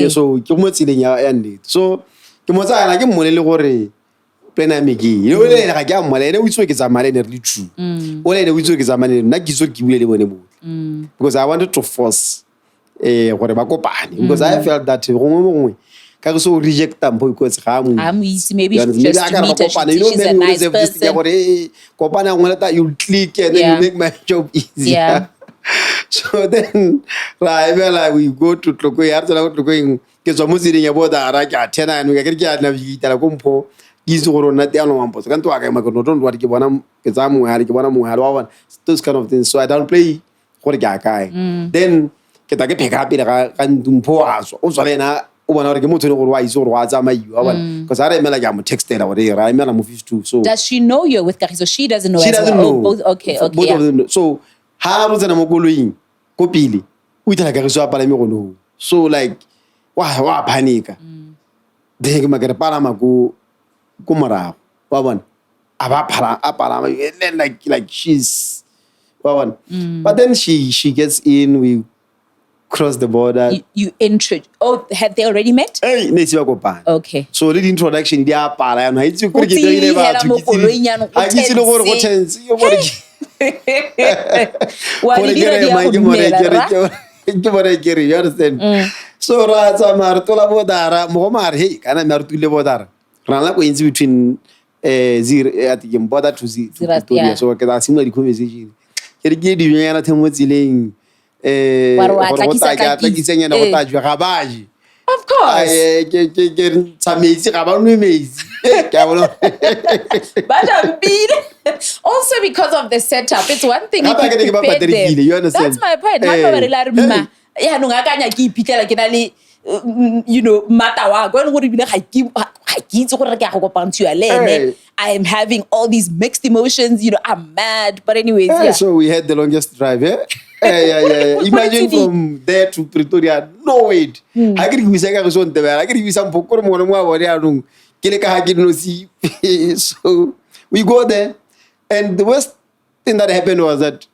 so ke mo tsileng ya nnete. So ke mo tsaya ke mmolele gore plena megi. Yo le ga ke a mmolele o itse ke tsamaya le re true. O le o itse ke tsamaya nna ke itse ke bule le bone botse. Because I wanted to force gore ba kopane, because I felt that gongwe so reject them because maybe just to meet her, she's a nice person. You click and then you make my job easier. So then we go to Tlokwe after Tlokwe ke so mo sireng ya boda ra ke athena and we ke a navigate ko mpho ke itse gore nna te ano mampo ka ntwa ka ma go don't what ke bona ke tsa mo ha ke bona mo ha wa those kind of things. So I don't play gore ke a kae. Then ke ta ke pick up ka ndumpho aso o tswa lena o bona gore ke motho le gore wa itse gore wa tsamaiwa because I remember ke a mo textela gore ra emela mo 52. So does she know you're with Kagiso? She doesn't know. She doesn't know. Both, okay, both of them. So ha re tsena mo koloing ko pele o itela Kagiso a palame go no. So like wa panika. Then ke magere palama go morago wa bona a palama like she's wa bona. But then she gets in, we cross the border. You had they already met? Okay. So the introduction dia pala yana itse gore ke dire batho ke itse le gore go tense yo gore you understand? So ra tsamara tola bodara mo mare hey kana me re tule bodara ra la go intse between zero at the border to Victoria. So ke da simula di conversation ke re ke di nyana themo tsileng of course. Also because of the setup, it's one thing if you prepare them. That's my point. You know, I am having all these mixed emotions, you know, I'm mad, but anyways, yeah. So we had the longest drive, yeah. Imagine from there to Pretoria, no wait. I get you say I was on the way. I get you some pokor mo So we go there, and the worst thing that happened was that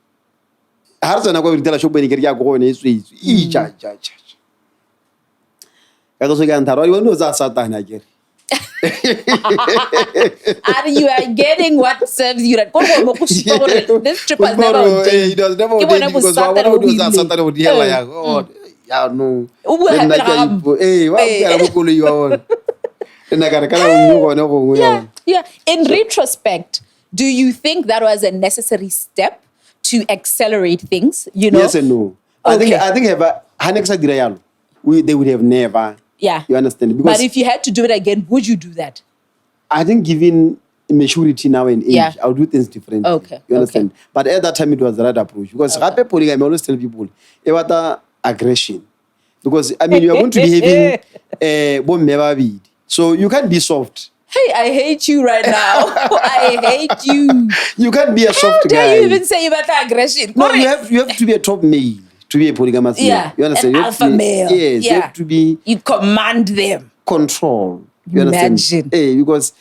Harson I go to tell a shop when he get go on his streets. I was again Taro, you know that Satan again. And you are getting what serves you. This trip has never he does never because what would do that Satan would hear like oh yeah no. Yeah. In retrospect, do you think that was a necessary step to accelerate things? You know? Yes and no. Okay. I think they would have never. Yeah. You understand? Because but if you had to do it again, would you do that? I think given maturity now and age, I would do things differently. Okay. You understand? Okay. But at that time, it was the right approach. Because polygamy, I always tell people, about aggression. Because, I mean, you are going to be having so you can't be soft. Hey, I hate you right now. I hate you. You can't be a soft guy. How dare you even say about aggression? No, you have to be a top male to be a polygamous male. You understand? An alpha male. Yes, you have to be... You command them. Control. You understand? Hey, because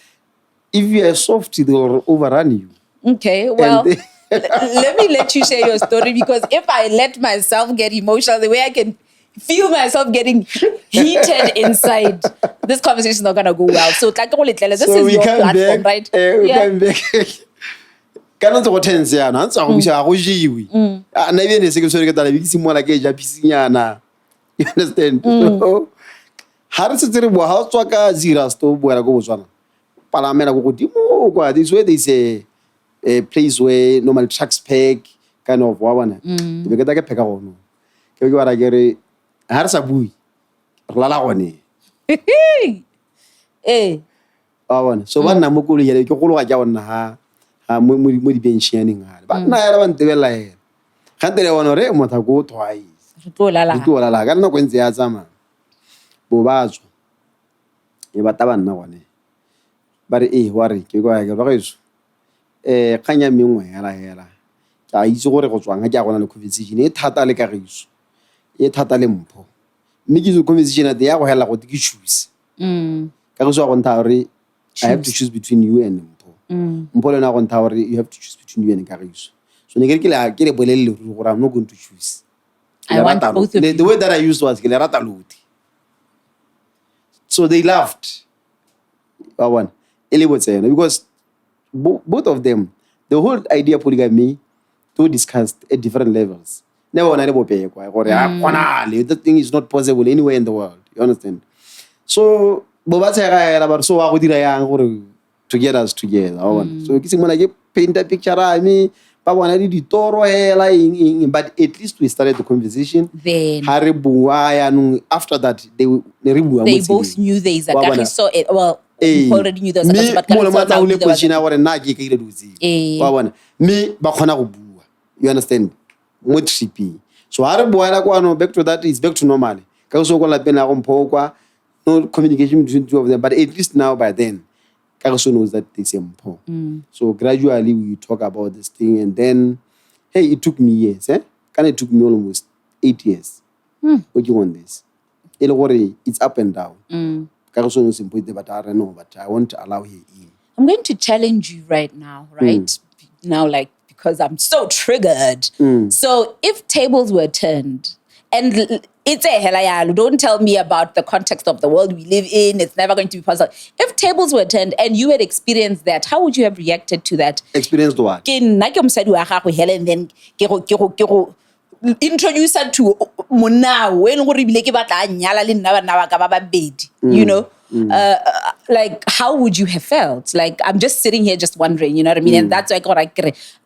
if you are soft, they will overrun you. Okay, well, let me let you share your story, because if I let myself get emotional, the way I can feel myself getting heated inside. This conversation is not gonna go well. So this is your platform, right? We come back. Kana ntse go tense yana ntse go bisa go jiwe na bene se ke sore ke tala bikisi mola ke ja pisinyana. You understand? So ha re se tsere bo ha o tswa ka zira sto bo ra go botswana palamela go godimo kwa this way they say a place where normal trucks pack kind of wa bona be ke ta ke pheka gono ke ke bara ke re ha re sa bui re lala gone wa bona so ba nna mo kolo ya ke go lo ga ja bona ha mo di pensioning ha ba nna ya ba ntebela he ga ntele bona re mo tha go twice re tlo lala ka nna go ntse ya tsama bo batswa e ba taba nna gone ba re wa re ke go ya ke ba gaetso kanya mengwe hela ka itse gore go tswang ga ke a gona le conversation e thata le kagiso e thata le mpho mme ke zo conversation at ya go hela go ke choose ka go so go nta gore I have to choose between you and mpho le na go nta gore you have to choose between you and kagiso so ne ke le bolelle gore I'm not going to choose. I want both of you. The way that I used was ke le rata loti. So they laughed. One because both of them, the whole idea of polygamy, to discussed at different levels. Never on that thing is not possible anywhere in the world. You understand? So to get us together. So you paint a picture of me. But at least we started the conversation. Then after that, they both knew there is a guy. Saw it. Well, already knew there was a you understand? So back to that is back to normal. No communication between two of them, but at least now by then, Karaso knows that they say So gradually we talk about this thing, and then it took me years. It took me almost 8 years. Working on this. It's up and down. Karaso knows important, but I don't know, but I want to allow him in. I'm going to challenge you right now, right? Now, like, because I'm so triggered. So if tables were turned, and it's a hell, don't tell me about the context of the world we live in. It's never going to be possible. If tables were turned and you had experienced that, how would you have reacted to that? Experienced what? And then introduce her to Mona when you know. Like, how would you have felt? Like, I'm just sitting here just wondering, you know what I mean? And that's why I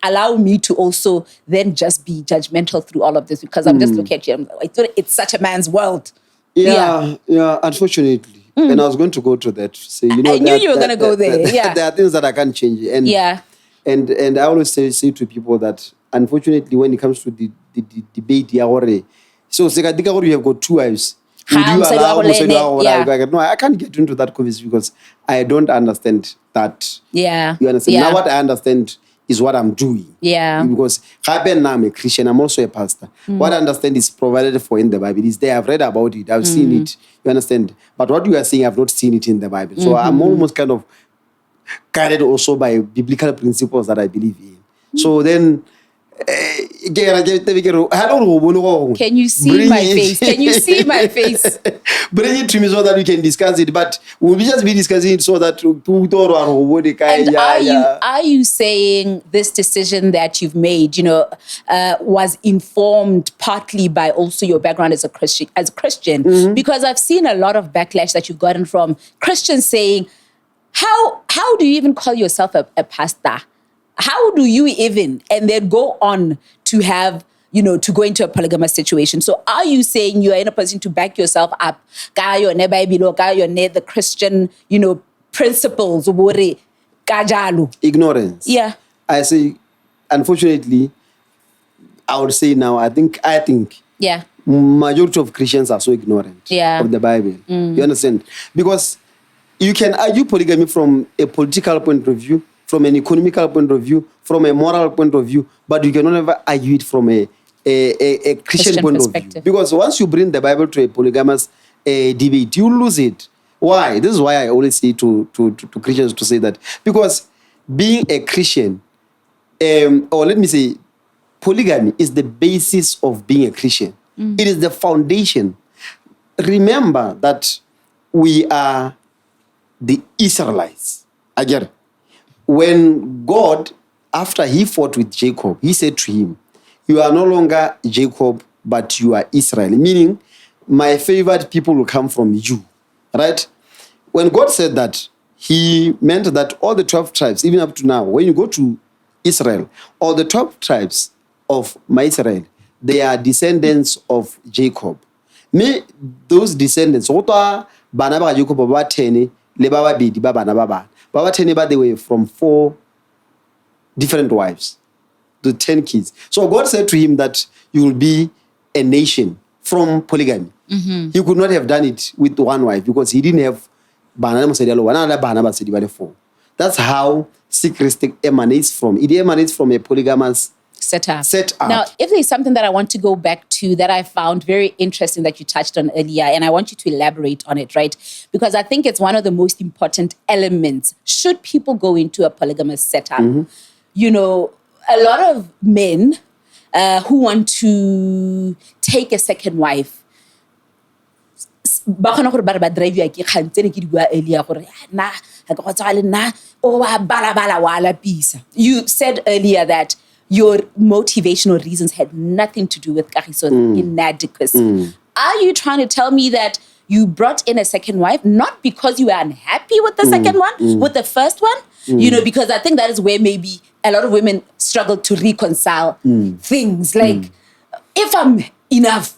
allow me to also then just be judgmental through all of this, because I'm just looking at you. I thought it's such a man's world. Yeah, unfortunately. And I was going to go to that. So, you know, I knew you were going to go there. There are things that I can't change. And and I always say to people that, unfortunately, when it comes to the debate, so you have got two wives. Would you allow No, I can't get into that conversation because I don't understand that. Yeah. You understand? Now what I understand is what I'm doing. Yeah. Because now I'm a Christian, I'm also a pastor. What I understand is provided for in the Bible. It's there. I've read about it. I've seen it. You understand? But what you are saying, I've not seen it in the Bible. So I'm almost kind of guided also by biblical principles that I believe in. So then can you see my face? Can you see my face? Bring it to me so that we can discuss it. But we'll just be discussing it so that and are you saying this decision that you've made, you know, was informed partly by also your background as a Christian? Because I've seen a lot of backlash that you've gotten from Christians saying, how do you even call yourself a pastor? How do you even, and then go on to have, you know, to go into a polygamous situation? So are you saying you are in a position to back yourself up? The Christian, you know, principles. Ignorance. Yeah. I say, unfortunately, I would say now, I think, yeah, majority of Christians are so ignorant of the Bible. You understand? Because you can argue polygamy from a political point of view, from an economical point of view, from a moral point of view, but you cannot ever argue it from a Christian point of view. Because once you bring the Bible to a polygamous debate, you lose it. Why? This is why I always say to Christians to say that. Because being a Christian, or let me say, polygamy is the basis of being a Christian. It is the foundation. Remember that we are the Israelites. Again, when God, after he fought with Jacob, he said to him, you are no longer Jacob, but you are Israel. Meaning, my favored people will come from you. Right? When God said that, he meant that all the 12 tribes, even up to now, when you go to Israel, all the 12 tribes of my Israel, they are descendants of Jacob. Me, those descendants, bana ba Jacob ba 10 le ba babedi ba bana ba bana. Ba 10 ba they were from 4 different wives, the 10 kids. So God said to him that you will be a nation from polygamy. He could not have done it with one wife because he didn't have bana ba 4. That's how secrecy emanates from. It emanates from a polygamous set up. Now, if there's something that I want to go back to that I found very interesting that you touched on earlier, and I want you to elaborate on it, right? Because I think it's one of the most important elements. Should people go into a polygamous setup? You know, a lot of men who want to take a second wife, you said earlier that your motivational reasons had nothing to do with kagiso's inadequacy. Are you trying to tell me that you brought in a second wife not because you were unhappy with the second one, with the first one? You know, because I think that is where maybe a lot of women struggle to reconcile things. Like, if I'm enough,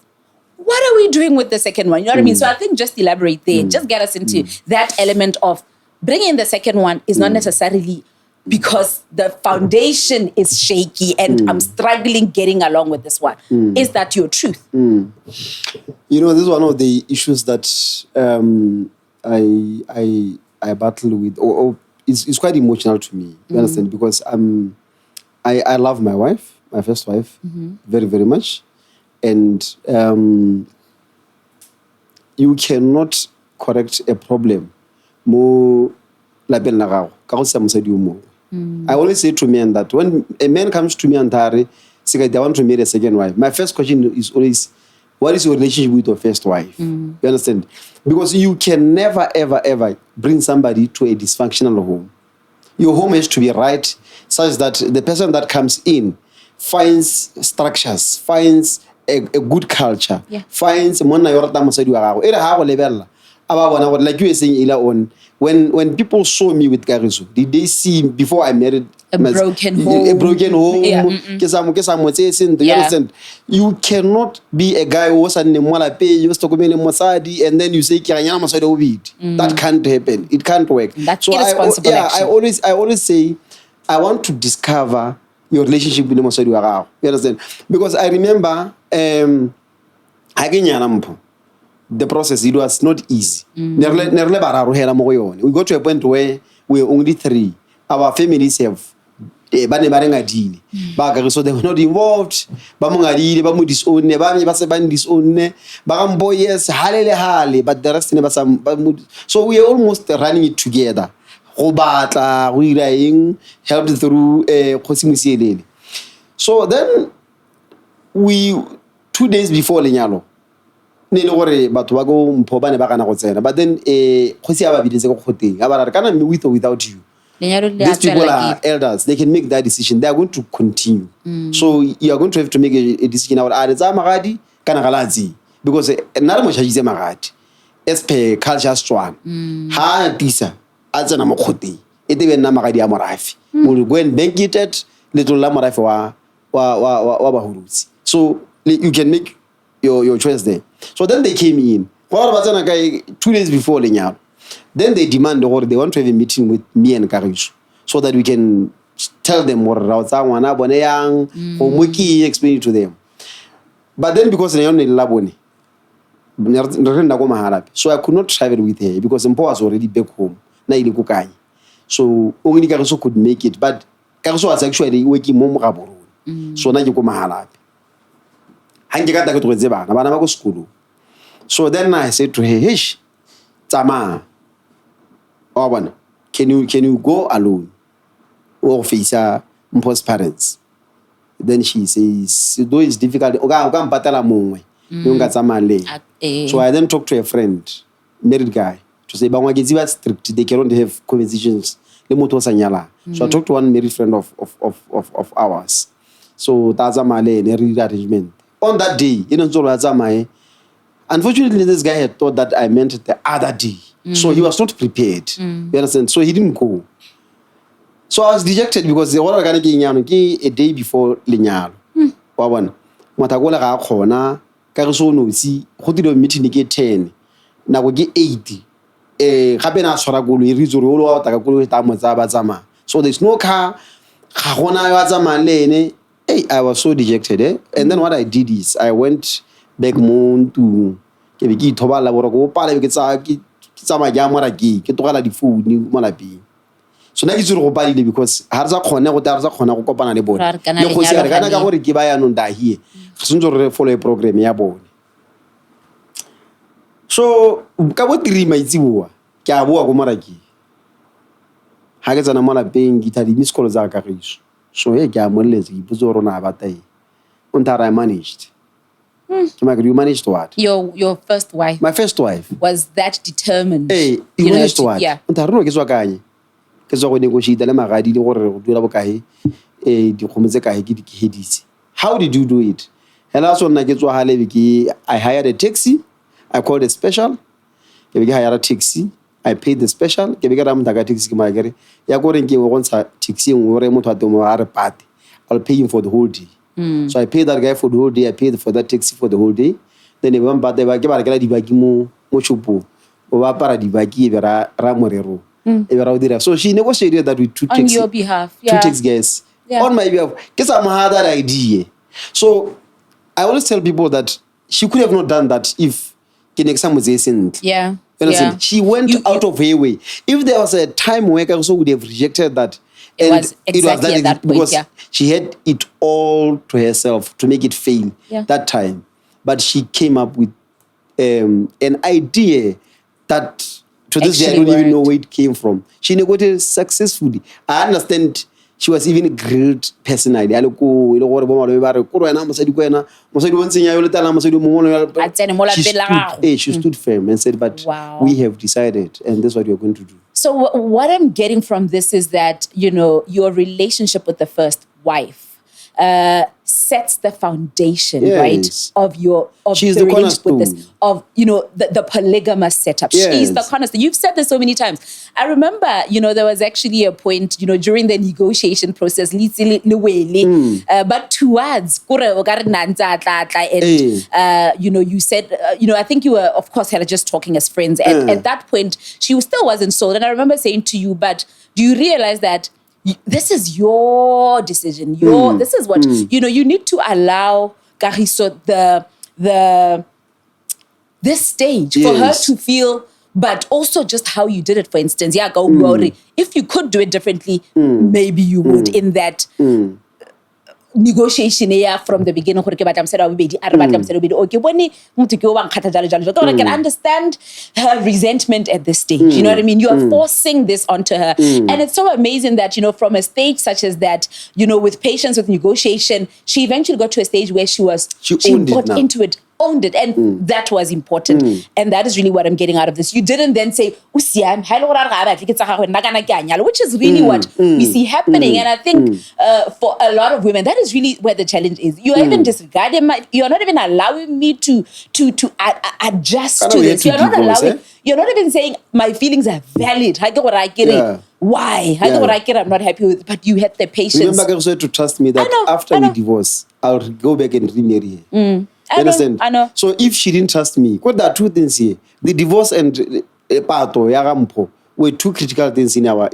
what are we doing with the second one? You know what I mean? So I think just elaborate there. Just get us into that element of bringing in the second one is not necessarily because the foundation is shaky and I'm struggling getting along with this one. Is that your truth? You know, this is one of the issues that I battle with, or it's quite emotional to me. You understand? Because I love my wife, my first wife, very, very much. And you cannot correct a problem more. I always say to men that when a man comes to me and say, I want to marry a second wife, my first question is always, what is your relationship with your first wife? You understand? Because you can never, ever, ever bring somebody to a dysfunctional home. Your home has to be right, such that the person that comes in finds structures, finds a good culture, finds like you were saying earlier on, when people saw me with Kariso, did they see before I married a broken home? You cannot be a guy who was and then you say that can't happen. It can't work. That's irresponsible. I always say I want to discover your relationship with the you understand? Because I remember the process, it was not easy. We got to a point where we're only 3. Our families have so they were not involved. But the rest never some. So we are almost running it together. Helped through so then we 2 days before Lenyalo. But then with or without you. These people are elders. They can make that decision. They are going to continue. So you are going to have to make a decision about because another much is magadi. As per culture strong. We'll go and bank it at little lamarafi so you can make your choice there. So then they came in. 2 days before Lenyalo. Then they demand or they want to have a meeting with me and Karish so that we can tell them what explain it to them. But then because they only laboni, so I could not travel with her because Mpo was already back home. So only Karish could make it, but Karish was actually working more. So now you go mahalapi. So then I said to her, hey, Tama, can you go alone or face Mpo's parents? Then she says, though it's difficult, So I then talked to a friend, married guy, to say, "Bangwa get strict. They cannot have conversations." So I talked to one married friend of ours. So that's a arrangement. On that day, unfortunately, this guy had thought that I meant the other day. So he was not prepared. You understand? So he didn't go. So I was dejected because the order a day before Linyalo. Matagola ga khona ka re so no si go dilo meeting ke 10 na go ke 80 gape na tshwara golo e ritso re o lo ta ka golo ta mo tsa ba tsama. So there's no car ga gona ya tsama lene. I was so dejected and then what I did is I went back moon to ke be ke thobala bora go pala ke tsama ja mora ke togala di phone mo lapeng. So na ke tsere go palile because ha re sa khona go kopana le bona le go se re kana ka gore ke ba ya no nda hie ga sentse re follow a program ya bone. So ka bo tirima itsiboa ke a boa go maraki ha ke tsana mo lapeng ke thadi miss call za ka giso. So ke a moletse ke botse gore na ba tai I managed. You managed what? Your first wife. My first wife was that determined. You managed what? Yeah. Ke tswa kanye ke tswa go negotiate le magadi le gore go dula bokae di khometse kae ke di hedisi. How did you do it? Hela so nna ke tswa halebe I hired a taxi. I called a special. Ke be ke hired a taxi. I paid the special. Ke be ke ra motaka taxi ke magere ya gore ke go gontsha taxi engwe re motho a tomo a re party. I'll pay him for the whole day. So I paid that guy for the whole day. I paid for that taxi for the whole day. Then everyone but they ke ba rekela dibaki mo chopo. O ba para dibaki e ra morero. So she negotiated that with two taxi. On your behalf, yeah. Two taxi guys. Yeah. On my behalf. Guess I'm had that idea. So I always tell people that she could have not done that if Kinexam was innocent. Yeah. Yeah. She went out of her way. If there was a time where also would have rejected that. It was exactly at that point, because she had it all to herself to make it fail that time. But she came up with an idea that to this day I don't even know where it came from. She negotiated successfully. I understand she was even a great personality. She stood firm and said, but we have decided and that's what we're going to do. So what I'm getting from this is that, your relationship with the first wife sets the foundation, right, of she's the cornerstone. The polygamous setup. Yes. She's the cornerstone. You've said this so many times. I remember, there was actually a point, during the negotiation process, but towards, and you said, I think you were, of course, just talking as friends. And at that point, she still wasn't sold. And I remember saying to you, but do you realize that this is your decision? This is what you need to allow Kagiso this stage for her to feel, but also just how you did it. For instance, if you could do it differently, maybe you would. In that negotiation from the beginning, I can understand her resentment at this stage. You know what I mean? You are forcing this onto her. And it's so amazing that, from a stage such as that, with patience, with negotiation, she eventually got to a stage where she got into it, owned it, and that was important. And that is really what I'm getting out of this. You didn't then say, which is really what we see happening. And I think for a lot of women, that is really where the challenge is. You're even disregarding you're not even allowing me to adjust to this. You're not allowing, you're not even saying my feelings are valid. Why? I'm not happy with it, but you had the patience. Remember, also to trust me that after we divorce, I'll go back and remarry her. Understand? I know. So if she didn't trust me, what there are two things here. The divorce and Pato, Yarampo were two critical things in our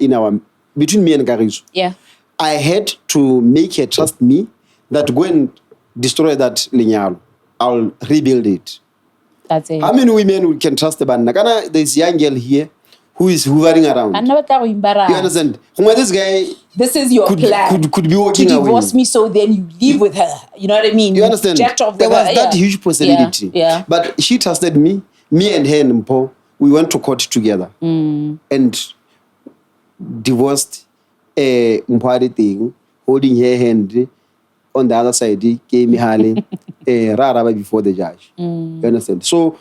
between me and Garish. Yeah. I had to make her trust me that go and destroy that lineal. I'll rebuild it. That's it. How many women can trust the band? There's a young girl here who is hovering around. You understand? This guy. This is your plan. Could be working to divorce away. Me, so then you live with her. You know what I mean? You understand? There was that huge possibility. Yeah. But she trusted me. Me and her and Mpo, we went to court together and divorced Mpari thing, holding her hand on the other side, rara before the judge. You understand? So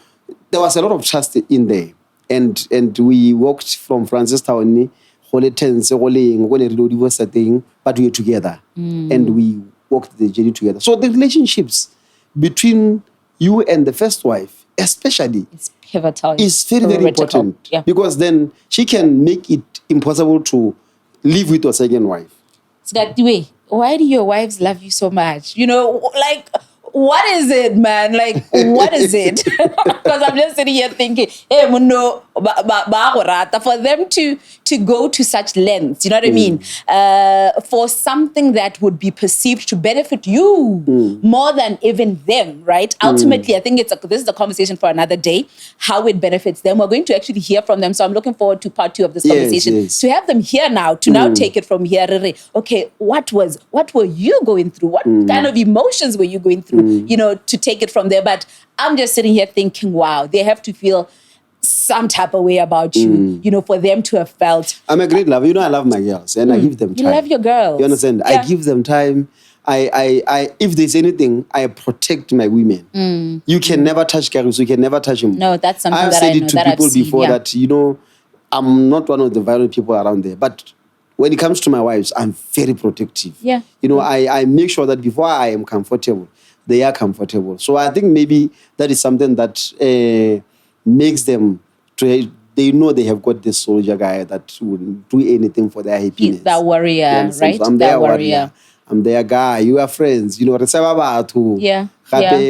there was a lot of trust in there. And we walked from Francistown, but we were together. And we walked the journey together. So the relationships between you and the first wife, especially, it's pivotal. Is very, very important. Yeah. Because then she can make it impossible to live with your second wife. Sekati, why do your wives love you so much? You know, like, what is it, man? Like, what is it? Because I'm just sitting here thinking, hey, muno, for them to go to such lengths, you know what I mean? For something that would be perceived to benefit you more than even them, right? Ultimately, I think this is a conversation for another day, how it benefits them. We're going to actually hear from them. So I'm looking forward to part 2 of this conversation. Yes. To have them here now, to now take it from here. Okay, what were you going through? What kind of emotions were you going through? You know, to take it from there. But I'm just sitting here thinking, wow, they have to feel some type of way about you, you know, for them to have felt. I'm a great lover. You know, I love my girls and I give them time. You love your girls. You understand? Yeah. I give them time. I if there's anything, I protect my women. You can never touch Gary, so you can never touch him. No, that's something I've that said I know, it to that people I've seen, before that, you know, I'm not one of the violent people around there. But when it comes to my wives, I'm very protective. Yeah. You know, I make sure that before I am comfortable, they are comfortable. So I think maybe that is something that makes them, they know they have got this soldier guy that would do anything for their happiness. He's that warrior, right? So I'm that their warrior. I'm their guy. You are friends. You know, yeah.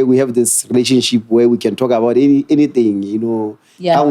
We have this relationship where we can talk about anything, you know. Yeah. I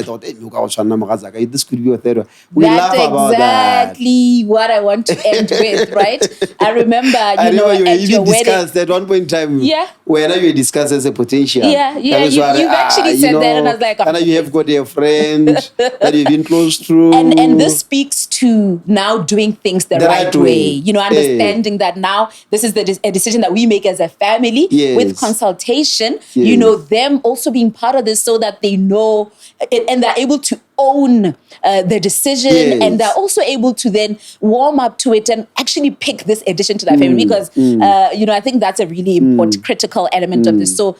thought, this could be a third one. We laugh about that. Exactly what I want to end with, right? I remember, I you know, you at even your discussed wedding. at one point in time. Yeah. When you discussed as a potential. Yeah. You've actually said that, and I was like, and you have got a friend that you've been close to. And this speaks to now doing things the right way. You know, understanding that now this is a decision that we make as a family with consultation. Yes. You know, them also being part of this so that they know and they're able to own the decision, and they're also able to then warm up to it and actually pick this addition to their family because, you know, I think that's a really important, critical element of this. So,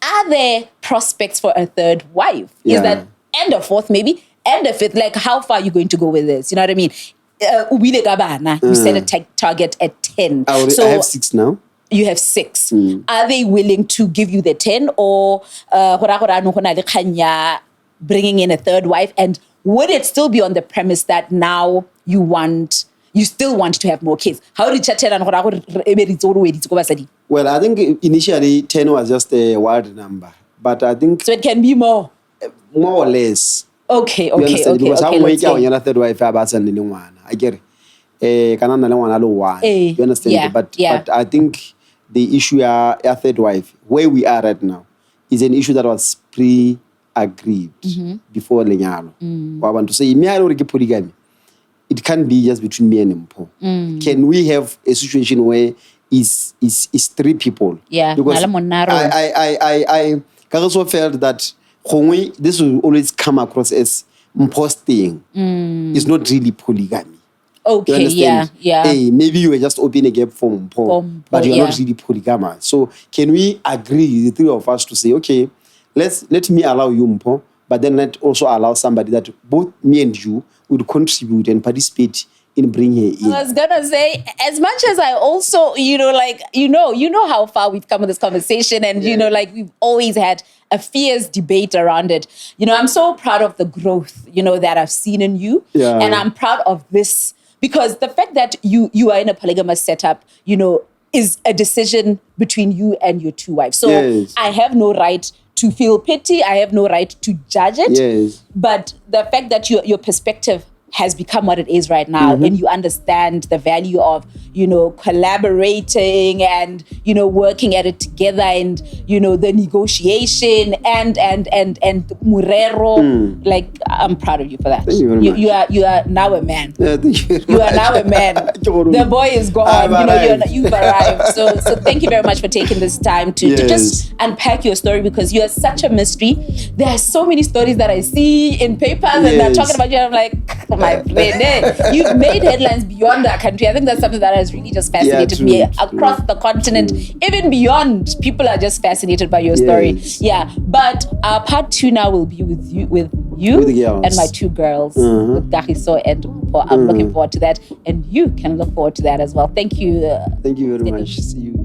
are there prospects for a third wife? Is that and a fourth, maybe, and a fifth? Like, how far are you going to go with this? You know what I mean? You set a target at 10. I have 6 now. You have 6. Are they willing to give you the 10 or bringing in a third wife? And would it still be on the premise that now you still want to have more kids? How did you tell? Well, I think initially 10 was just a wild number, but I think so. It can be more or less. Okay. Because how let's say. Your third wife I get it. You understand? But I think the issue a third wife, where we are right now, is an issue that was pre-agreed before lenyalo. I want to say, polygamy. It can't be just between me and Mpo. Can we have a situation where is 3 people? Yeah. Because I also felt that this will always come across as Mpo's thing. It's not really polygamy. Okay, yeah. Hey, maybe you were just opening a gap for Mpo, but you're not really polygamous. So can we agree, the 3 of us, to say, okay, let me allow you Mpo, but then let also allow somebody that both me and you would contribute and participate in bringing her in. I was gonna say, as much as I also, you know how far we've come with this conversation, and you know, like we've always had a fierce debate around it. You know, I'm so proud of the growth, you know, that I've seen in you, and I'm proud of this because the fact that you are in a polygamous setup, you know, is a decision between you and your 2 wives. So I have no right to feel pity. I have no right to judge it. But the fact that your perspective has become what it is right now, and you understand the value of, collaborating and, working at it together, and, the negotiation and Murero. Like, I'm proud of you for that. Thank you very much. You are now a man. Yeah, thank you. You are now a man. The boy is gone. You've arrived. So thank you very much for taking this time to just unpack your story, because you are such a mystery. There are so many stories that I see in papers and they're talking about you. And I'm like, my friend, you've made headlines beyond our country. I think that's something that has really just fascinated me across the continent, even beyond. People are just fascinated by your story. Yeah. But part 2 now will be with you and my 2 girls, with Gahiso and Mpo. I'm looking forward to that, and you can look forward to that as well. Thank you. Thank you very much. See you.